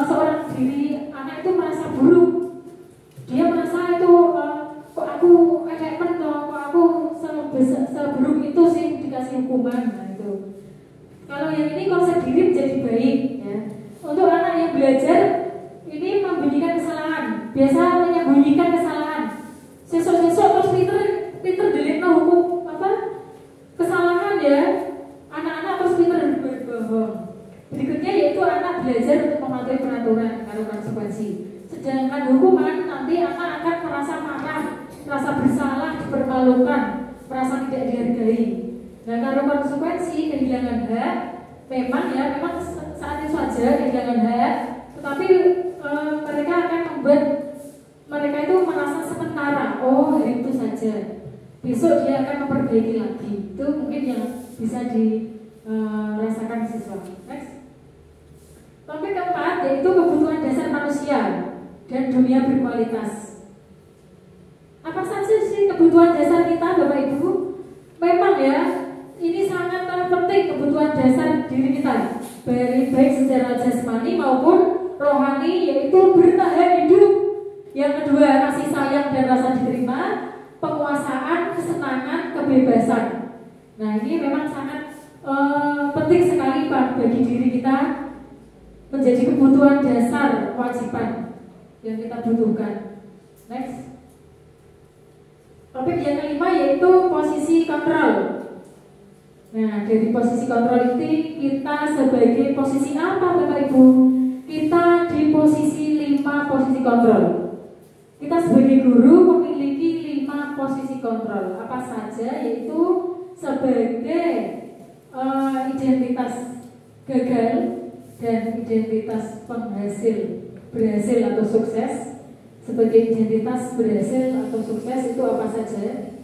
A: seorang diri anak itu merasa buruk. Dia merasa itu kok aku kayak kok aku seburuk itu sih dikasih hukuman. Nah itu. Kalau yang ini konsep diri menjadi baik ya. Untuk anak yang belajar ini membunyikan kesalahan, biasa menyembunyikan kesalahan. Sesok terus Peter delikno hukum kesalahan ya. Anak-anak terus Peter berbohong. Berikutnya yaitu anak belajar untuk mematuhi peraturan atau konsekuensi. Sedangkan hukuman nanti anak akan merasa marah, merasa bersalah, dipermalukan, merasa tidak dihargai. Nah kalau konsekuensi kehilangan hak, memang saat itu saja kehilangan hak, tetapi mereka akan membuat mereka itu merasa sementara. Oh hari itu saja, besok dia akan memperbaiki lagi. Itu mungkin yang bisa dirasakan siswa. Next. Topik keempat yaitu kebutuhan dasar manusia dan dunia berkualitas. Apa saja sih kebutuhan dasar kita Bapak Ibu? Memang ya ini sangat penting kebutuhan dasar diri kita, baik secara jasmani maupun rohani, yaitu bertahan hidup. Yang kedua kasih sayang dan rasa diterima, penguasaan, kesenangan, kebebasan. Nah ini memang sangat penting sekali Pak bagi diri kita, menjadi kebutuhan dasar kewajiban yang kita butuhkan. Next. Topik yang kelima yaitu posisi kontrol. Nah, dari posisi kontrol ini kita sebagai posisi apa Bapak Ibu? Kita di posisi 5 posisi kontrol. Kita sebagai guru memiliki 5 posisi kontrol. Apa saja? Yaitu sebagai identitas gagal dan identitas penghasil berhasil atau sukses. Sebagai identitas berhasil atau sukses itu apa saja?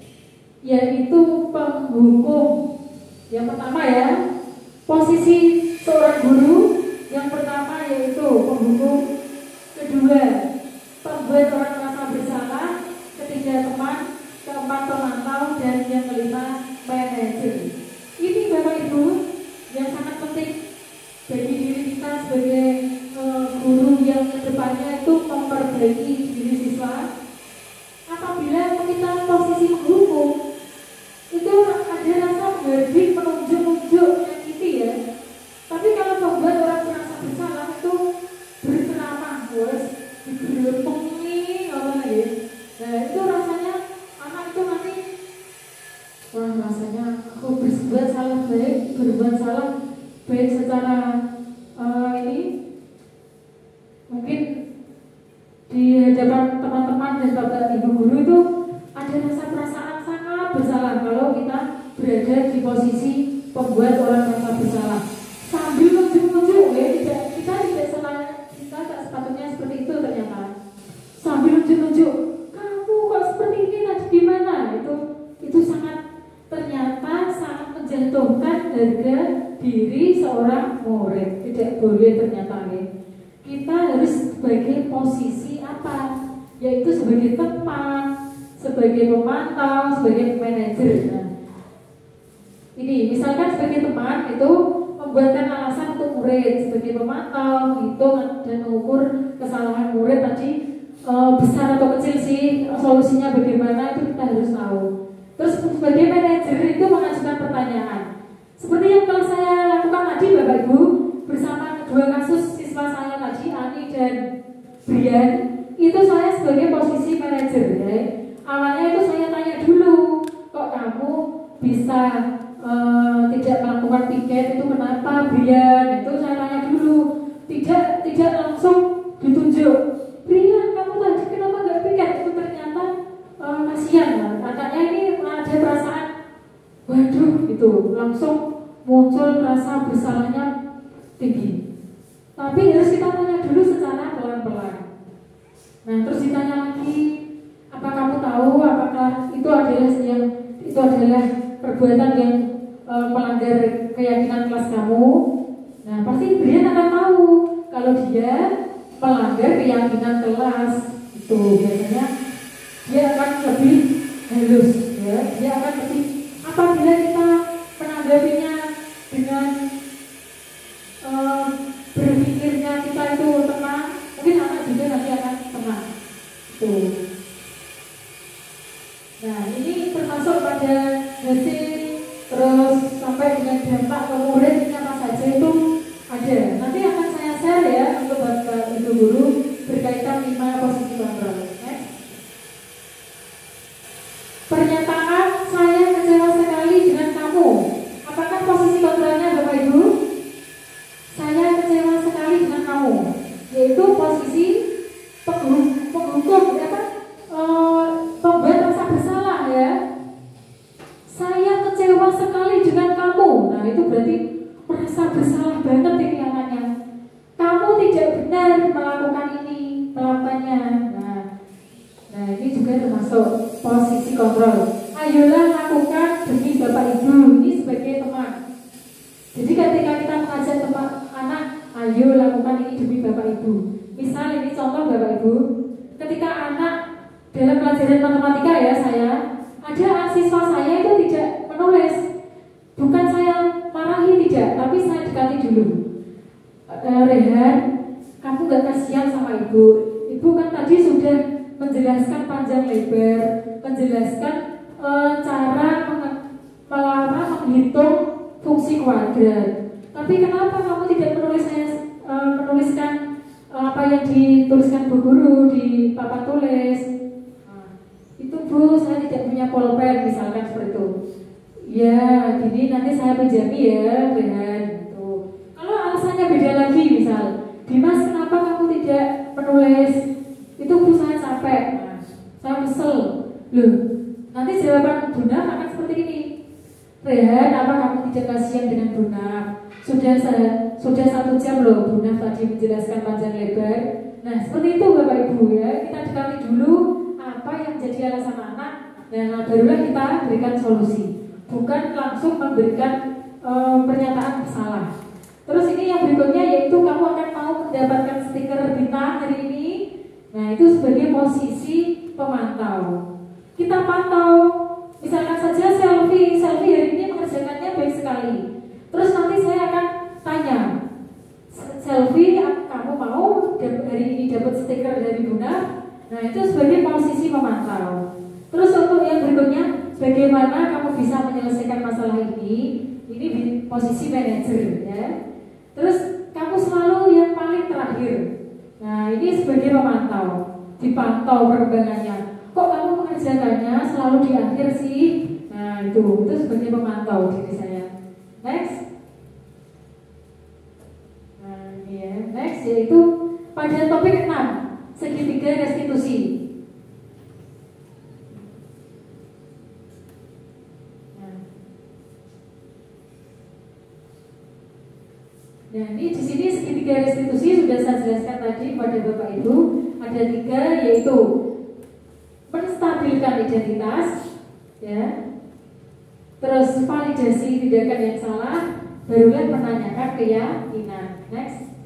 A: Yaitu penghukum. Yang pertama ya, posisi seorang guru. Yang pertama yaitu penghukum. Kedua, pembuat orang merasa bersalah. Ketiga, teman. Keempat, pemantau. Dan yang kelima, manajer. Ini Bapak Ibu yang sangat penting bagi diri kita sebagai guru yang kedepannya itu memperbaiki diri siswa. Apabila kita posisi menghukum, itu ada rasa menghardik, menunjuk-nunjuk yang gitu ya. Tapi kalau membuat orang merasa bersalah itu berceramah, bos, digerempengi, apa ya? Nah itu rasanya anak itu nanti, wah rasanya aku berbuat salah baik, berbuat salah baik secara ini mungkin di hadapan teman-teman dan bapak ibu guru itu ada rasa perasaan sangat bersalah kalau kita berada di posisi pembuat orang merasa bersalah. Sambil nunjuk-nunjuk, kita tidak salah, kita tak sepatutnya seperti itu ternyata. Sambil nunjuk-nunjuk, kamu kok seperti ini tadi gimana? Itu sangat ternyata sangat menjatuhkan harga diri seorang murid. Tidak boleh ternyata ya. Kita harus sebagai posisi apa? Yaitu sebagai teman, sebagai pemantau, sebagai manajer. Nah, ini misalkan sebagai teman itu membuatkan alasan untuk murid, sebagai pemantau menghitung dan mengukur kesalahan murid tadi besar atau kecil sih, solusinya bagaimana itu kita harus tahu. Terus sebagai manajer itu mengajukan pertanyaan. Seperti yang telah saya lakukan tadi Bapak Ibu bersama kedua kasus siswa saya tadi, Ani dan Brian, itu saya sebagai posisi manajer ya. Awalnya itu saya tanya dulu, kok kamu bisa tidak melakukan piket itu kenapa Brian? Itu saya tanya dulu, tidak langsung ditunjuk. Brian, kamu tadi kenapa nggak piket? Itu ternyata kasihan lah. Katanya ini ada perasaan, waduh, itu langsung muncul rasa bersalahnya tinggi. Tapi harus kita tanya dulu secara pelan-pelan. Nah, terus ditanya lagi, apa kamu tahu apakah itu adalah perbuatan yang melanggar keyakinan kelas kamu? Nah, pasti Brian akan tahu kalau dia melanggar keyakinan kelas. Itu biasanya dia akan lebih halus, ya. Dia akan lebih, apabila kita menanggapinya dengan berpikirnya kita itu tenang, mungkin anak juga nanti akan tenang. Tuh. Nah, ini termasuk pada hasil, terus sampai dengan dampak ke murid ini apa saja itu ada. Nanti akan saya share ya untuk bapak ibu guru berkaitan 5 posisi kontrol. Pernyataan saya kecewa sekali dengan kamu. Apakah posisi kontrolnya Bapak Ibu? Saya kecewa sekali dengan kamu. Yaitu posisi penghukum, ya kan? Pembuat rasa bersalah ya. Saya kecewa sekali dengan kamu. Nah itu berarti merasa bersalah banget ini anaknya. Kamu tidak benar melakukannya. Nah ini juga termasuk posisi kontrol. Ayolah lakukan demi Bapak Ibu. Ini sebagai teman. Jadi ketika kita mengajak teman anak, ayo lakukan ini demi Bapak Ibu. Misal ini contoh Bapak Ibu, ketika anak dalam pelajaran matematika ya saya, ada siswa saya itu tidak menulis. Bukan saya marahi tidak, tapi saya dekati dulu. Rehan, kamu gak kasihan sama ibu. Ibu kan tadi sudah menjelaskan panjang lebar, menjelaskan cara menghitung fungsi kuadrat. Tapi kenapa kamu tidak menuliskan apa yang dituliskan Bu Guru di papan tulis? Itu Bu, saya tidak punya pulpen misalkan seperti itu. Ya, gini nanti saya pinjami ya dengan itu. Kalau alasannya beda lagi, misal, Dimas kenapa kamu tidak menulis? Itu Bu, saya capek, saya kesel. Loh, nanti jawaban Bunda akan seperti ini. Rehan, apa kamu tidak kasihan dengan Bunda? Sudah 1 jam loh Bunda tadi menjelaskan panjang lebar. Nah, seperti itu Bapak Ibu ya. Kita dekati dulu apa yang jadi alasan anak, dan barulah kita berikan solusi. Bukan langsung memberikan pernyataan salah. Terus ini yang berikutnya yaitu kamu akan mau mendapatkan stiker bintang hari ini. Nah, itu sebagai posisi pemantau. Kita pantau, misalkan saja selfie hari ini mengerjakannya baik sekali. Terus nanti saya akan tanya, selfie kamu mau hari ini dapat stiker dari Bunda? Nah, itu sebagai posisi pemantau. Terus untuk yang berikutnya, bagaimana kamu bisa menyelesaikan masalah ini? Ini di posisi manajer ya. Terus kamu selalu yang paling terakhir. Nah, ini sebagai pemantau, dipantau perkembangannya. Kok kamu mengerjakannya selalu di akhir sih? Nah, itu sebagai pemantau diri saya. Next. Nah, ini ya. Next yaitu pada topik 6, segitiga restitusi. Nah, ini di sini segitiga restitusi sudah saya jelaskan tadi pada Bapak Ibu. Ada 3 yaitu menstabilkan identitas, ya. Terus validasi tindakan yang salah, barulah menanyakan keyakinan. Next.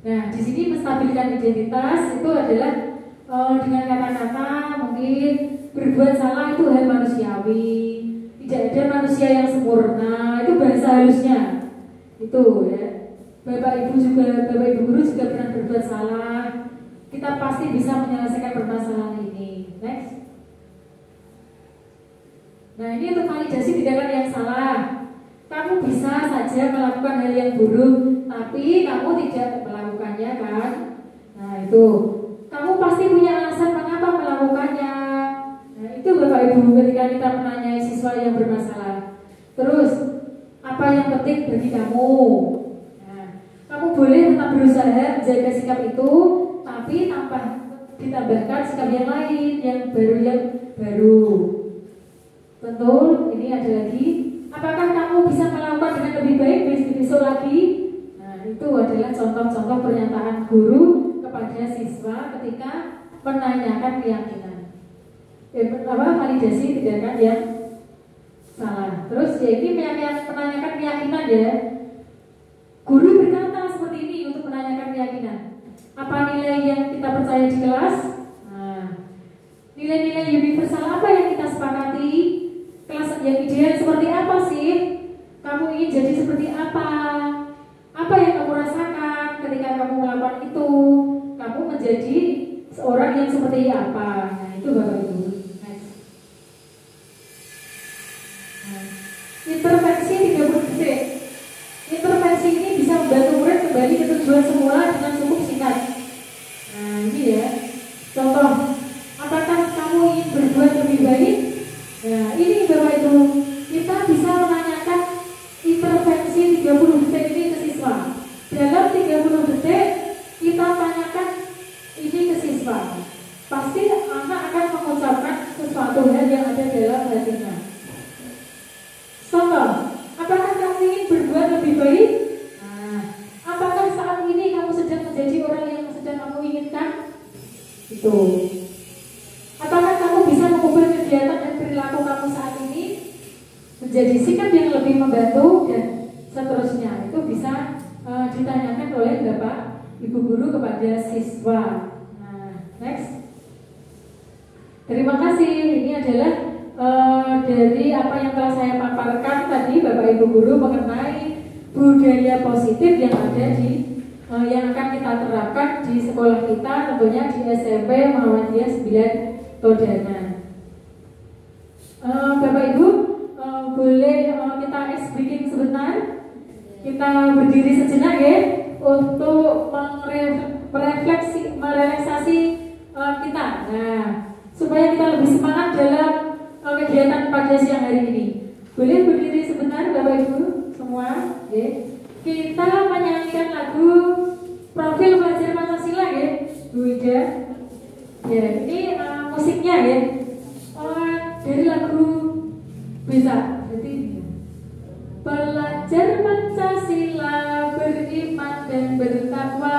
A: Nah, di sini menstabilkan identitas itu adalah dengan kata-kata mungkin berbuat salah itu hal manusiawi, tidak ada manusia yang sempurna, itu bahasa halusnya. Itu ya. Bapak Ibu guru juga pernah berbuat salah. Kita pasti bisa menyelesaikan permasalahan ini. Next. Nah, ini untuk validasi tindakan yang salah. Kamu bisa saja melakukan hal yang buruk, tapi kamu tidak melakukannya kan? Nah, itu. Kamu pasti punya alasan mengapa melakukannya. Nah, itu Bapak Ibu ketika kita menanyai siswa yang bermasalah. Terus, apa yang penting bagi kamu? Nah, kamu boleh tetap berusaha menjaga sikap itu, tapi tanpa ditambahkan sikap yang lain, yang baru. Betul, ini ada lagi. Apakah kamu bisa melakukan dengan lebih baik besok lagi? Nah, itu adalah contoh-contoh pernyataan guru kepada siswa ketika menanyakan keyakinan. Validasi tindakan yang salah. Terus ya ini menanyakan keyakinan ya. Guru berkata seperti ini untuk menanyakan keyakinan. Apa nilai yang kita percaya di kelas? Nah, nilai-nilai universal apa yang kita sepakati? Kelas yang ideal seperti apa sih? Kamu ingin jadi seperti apa? Apa yang kamu rasakan ketika kamu melakukan itu? Kamu menjadi seorang yang seperti apa? Nah, itu Bapak Ibu. Next. Nah, intervensi 30 detik. Intervensi ini bisa membantu murid kembali ke tujuan semula dengan cukup singkat. Nah, ini ya. Contoh, apakah kamu ingin berbuat lebih baik? Nah, ini Bapak Ibu, kita bisa menanyakan intervensi 30 detik ini ke siswa. Dalam 30 detik kita tanyakan ini ke siswa. Pasti anak akan mengucapkan sesuatu hal yang ada dalam hatinya. Contoh, apakah kamu ingin berbuat lebih baik? Nah, apakah saat ini kamu sedang menjadi orang yang sedang kamu inginkan? Itu. Apakah kamu bisa mengubah kegiatan dan perilaku kamu saat ini menjadi sikap yang lebih membantu dan seterusnya? Itu bisa ditanyakan oleh Bapak Ibu guru kepada siswa. Nah, next. Terima kasih. Ini adalah dari apa yang telah saya paparkan tadi Bapak Ibu guru mengenai budaya positif yang ada di yang akan kita terapkan di sekolah kita, tentunya di SMP Muhammadiyah 9 Todana. Bapak Ibu boleh kita kita ice breaking sebentar. Kita berdiri sejenak ya untuk merelaksasi kita. Nah, supaya kita lebih semangat dalam kegiatan pada siang hari ini. Boleh berdiri sebentar Bapak Ibu semua, ya. Kita menyanyikan lagu Profil Pelajar Pancasila ya, Bu Ida. Ya, ini musiknya ya. Dari lagu bisa. Jadi pelajar Pancasila beriman dan bertakwa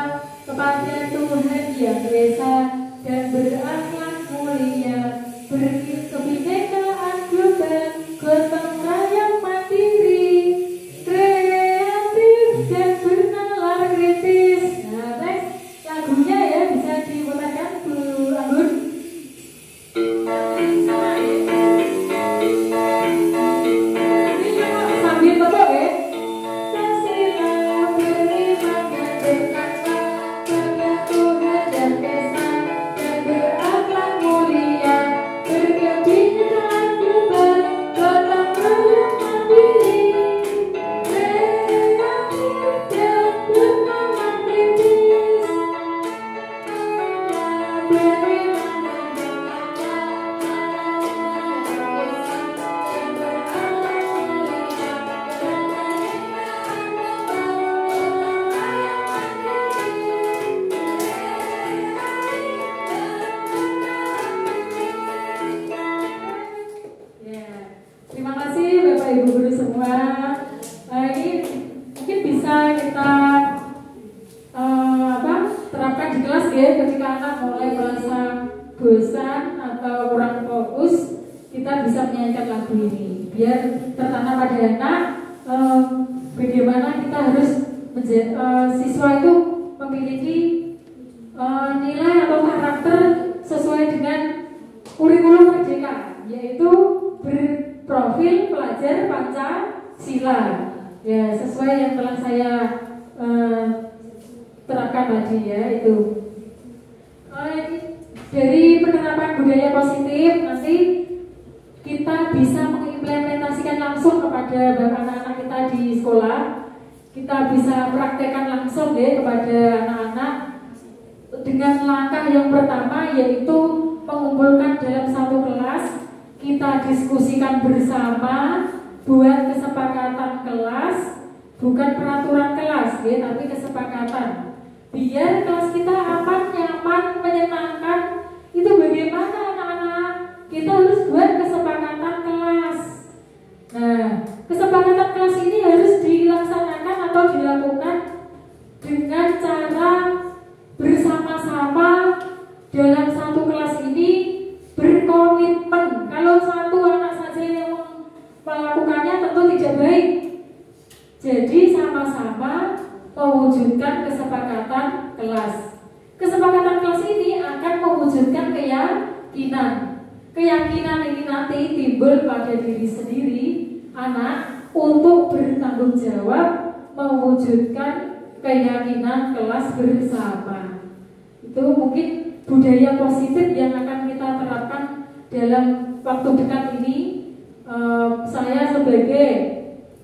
A: kepada Tuhan Yang Esa dan berakhlak mulia, berkebinekaan global, gotong royong mandiri, kreatif dan bernalar kritis. Nah, next lagunya ya bisa diputarkan Bu Anggun. Sambil tepuk ya. Pancasila beriman dan bertakwa kepada Tuhan Yang Esa dan berakhlak mulia, berkebinekaan global, gotong royong mandiri, kreatif dan bernalar kritis. Terima kasih Bapak Ibu guru semua. Ini mungkin bisa kita terapkan di kelas ya, ketika anak mulai merasa bosan atau kurang fokus, kita bisa menyanyikan lagu ini biar tertanam pada anak bagaimana kita harus siswa itu memiliki nilai atau karakter sesuai dengan kurikulum merdeka, yaitu berprofil pelajar Pancasila. Ya, sesuai yang telah saya terapkan tadi ya itu. Dari penerapan budaya positif nanti kita bisa mengimplementasikan langsung kepada anak-anak kita di sekolah. Kita bisa praktekkan langsung ya kepada anak-anak dengan langkah yang pertama, yaitu mengumpulkan dalam satu kelas. Kita diskusikan bersama, buat kesepakatan kelas, bukan peraturan kelas ya, tapi kesepakatan. Biar kelas kita aman, nyaman, menyenangkan. Itu bagaimana anak-anak? Kita harus buat kesepakatan kelas. Nah, kesepakatan kelas ini harus dilaksanakan atau dilakukan dengan cara bersama-sama dalam satu kelas ini berkomitmen. Kalau satu anak saja yang melakukannya tentu tidak baik. Jadi sama-sama mewujudkan kesepakatan kelas. Kesepakatan kelas ini akan mewujudkan keyakinan. Keyakinan ini nanti timbul pada diri sendiri anak untuk bertanggung jawab mewujudkan keyakinan kelas bersama. Itu mungkin budaya positif yang akan kita terapkan dalam waktu dekat ini. Saya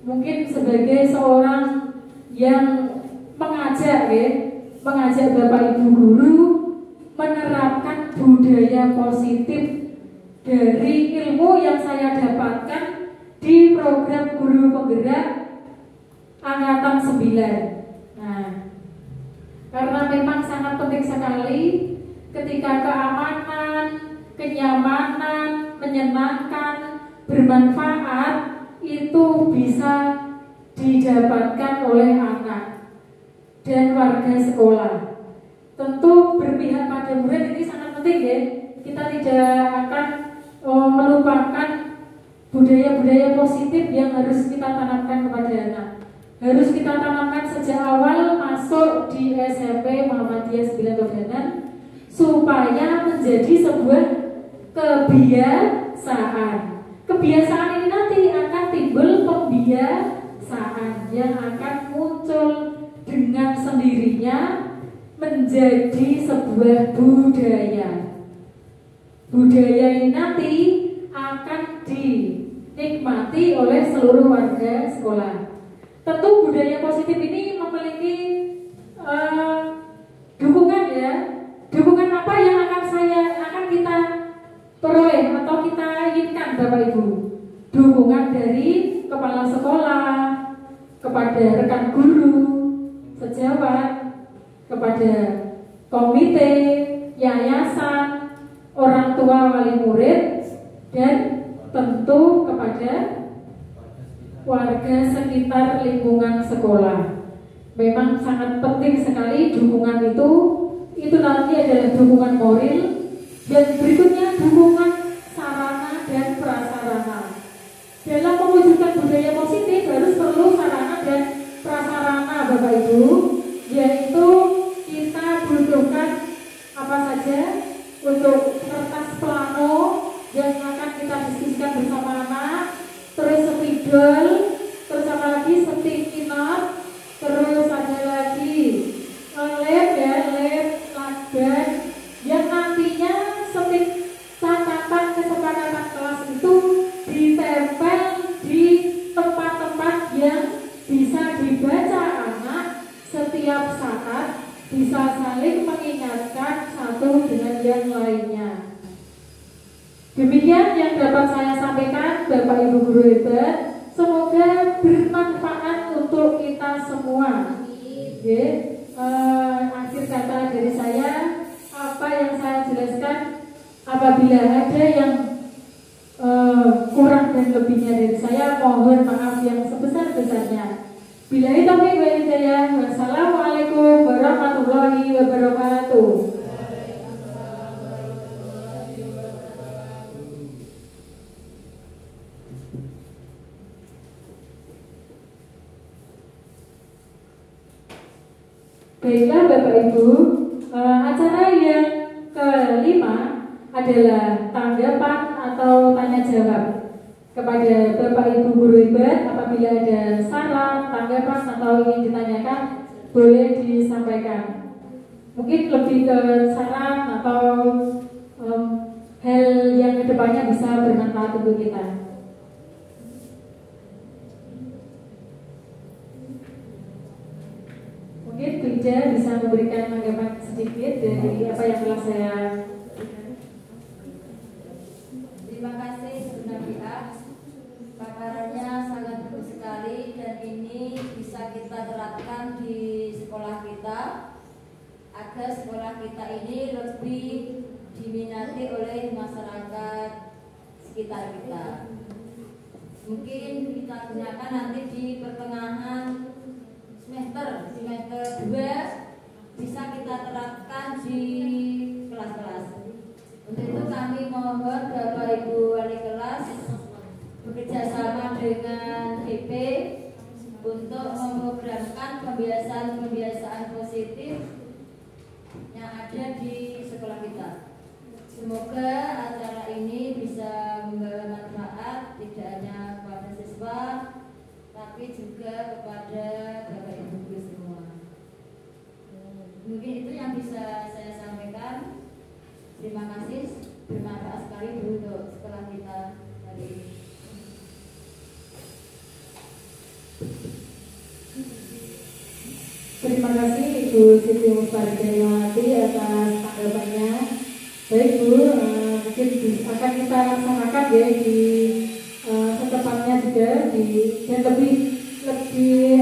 A: mungkin sebagai seorang yang mengajak Bapak Ibu guru menerapkan budaya positif dari ilmu yang saya dapatkan di program guru penggerak angkatan 9. Nah, karena memang sangat penting sekali ketika keamanan, kenyamanan, menyenangkan, bermanfaat itu bisa didapatkan oleh anak dan warga sekolah. Tentu berpihak pada murid ini sangat penting ya. Kita tidak akan melupakan budaya-budaya positif yang harus kita tanamkan kepada anak. Harus kita tanamkan sejak awal masuk di SMP Muhammadiyah 9 Kebanan supaya menjadi sebuah kebiasaan. Kebiasaan ini nanti akan timbul pembiasaan yang akan muncul dengan sendirinya menjadi sebuah budaya. Budaya ini nanti akan dinikmati oleh seluruh warga sekolah. Tentu budaya positif ini memiliki dukungan ya. Dukungan apa yang akan kita peroleh atau kita inginkan Bapak Ibu? Dukungan dari kepala sekolah, kepada rekan guru, sejawat, kepada komite, yayasan, orang tua wali murid, dan tentu kepada warga sekitar lingkungan sekolah. Memang sangat penting sekali dukungan itu nanti adalah dukungan moral, dan berikutnya dukungan sarana dan prasarana. Dalam mewujudkan budaya positif harus perlu sarana dan prasarana Bapak Ibu, yaitu kita butuhkan apa saja untuk kertas plano yang akan kita diskusikan bersama anak, terus spidol, terus apa lagi, sticky note, terus ada lagi lab ya, lab, lakban, yang nantinya catatan kesepakatan kelas itu ditempel di tempat-tempat yang bisa dibaca anak setiap saat, bisa saling mengingatkan satu dengan yang lainnya. Demikian yang dapat saya sampaikan Bapak Ibu guru hebat. Semoga bermanfaat untuk kita semua. Akhir kata dari saya, apa yang saya jelaskan, apabila ada yang kurang dan lebihnya dari saya, mohon maaf yang sebesar-besarnya. Billahi taufiq wal hidayah. Wassalamualaikum warahmatullahi wabarakatuh. Baiklah Bapak Ibu, acara yang kelima adalah tanggapan atau tanya jawab kepada Bapak Ibu guru hebat. Apabila ada saran, tanggapan atau ingin ditanyakan, boleh disampaikan. Mungkin lebih ke saran atau hal yang kedepannya bisa bermanfaat untuk kita. Mungkin Bija bisa memberikan tanggapan sedikit dari apa yang telah saya.
B: Terima kasih Bunda Pia. Paparannya sangat bagus sekali dan ini bisa kita terapkan di sekolah kita agar sekolah kita ini lebih diminati oleh masyarakat sekitar kita. Mungkin kita gunakan nanti di pertengahan semester 2 bisa kita terapkan di kelas-kelas. Untuk itu kami mohon Bapak Ibu wali kelas bekerja sama dengan IP untuk memprogramkan pembiasaan positif yang ada di sekolah kita. Semoga acara ini bisa membawa manfaat tidak hanya kepada siswa tapi juga kepada Bapak Ibu guru semua. Mungkin itu yang bisa saya sampaikan. Terima kasih, bermanfaat sekali untuk sekolah kita hari ini.
A: Terima kasih Ibu Siti Musbaridayawati atas tanggapannya. Baik Bu, mungkin akan kita laksanakan ya di secepatnya juga dan lebih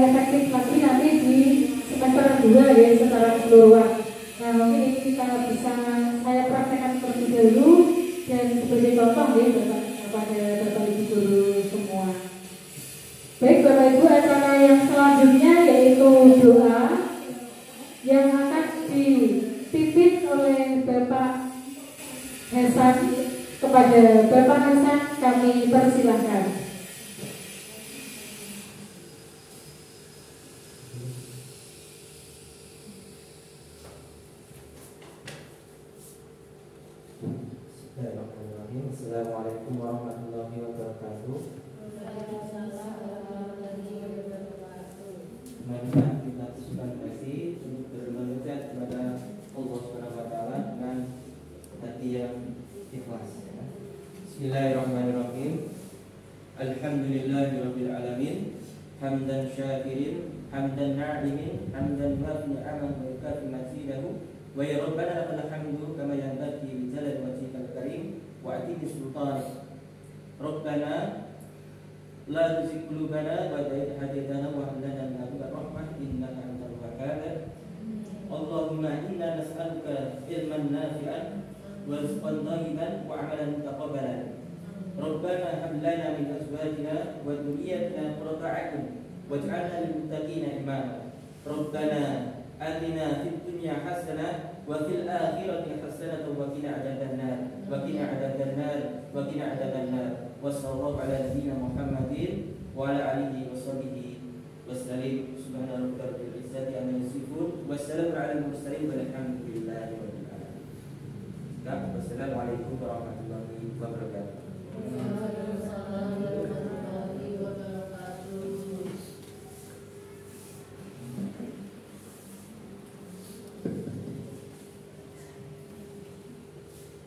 A: efektif lagi nanti di semester 2 ya secara keseluruhan. Nah mungkin ini kita bisa saya praktekkan terlebih dahulu dan sebagai contoh ya kepada Bapak Ibu guru semua. Baik Bapak Ibu, acara yang selanjutnya yaitu doa yang akan dipimpin oleh Bapak Hasan. Kepada Bapak Hasan kami persilahkan.
E: Assalamualaikum warahmatullahi wabarakatuh. Marilah kita teruskan kasih untuk bermunajat kepada Allah Subhanahu wa taala dengan hati yang ikhlas. Bismillahirrahmanirrahim. Alhamdulillahirabbil alamin. Hamdan syakirin, hamdan na'imin, hamdan wafi ni'aman wa yukafi mazidahu. Wa ya Rabbana lakal hamdu kama yanbaghi li jalali wajhikal karim wa atimi sultanik. Rabbana la tuzigh qulubana ba'da idh hadaytana wa hab lana min ladunka rahmah innaka antal wahhab. Allahumma inna nas'aluka ilman nafi'an wa rizqan thayyiban wa 'amalan mutaqabbalan. Rabbana hab lana min azwajina wa dhurriyyatina qurrata a'yun waj'alna lil muttaqina imama. Rabbana atina fid dunya hasanah wa fil akhirati hasanah wa qina adzabannar wa qina adzabannar wa qina adzabannar. Wassallallahu ala nabiyyina Muhammadin wa ala alihi wa sahbihi wasallim. Subhana rabbika rabbil izzati amma yasifun wa salamun ala al mursalin walhamdulillahi rabbil alamin. Wassalamualaikum warahmatullahi wabarakatuh.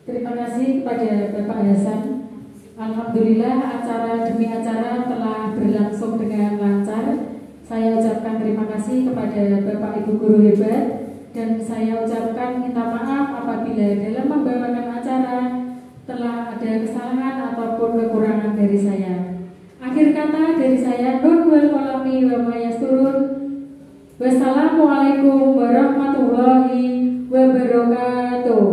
A: Terima kasih kepada Bapak Hasan. Alhamdulillah acara demi acara telah berlangsung dengan lancar. Saya ucapkan terima kasih kepada Bapak Ibu guru hebat dan saya ucapkan minta maaf apabila dalam membawakan acara telah ada kesalahan ataupun kekurangan dari saya. Akhir kata dari saya, nun wal qalami wa ma yasturun. Wassalamualaikum warahmatullahi wabarakatuh.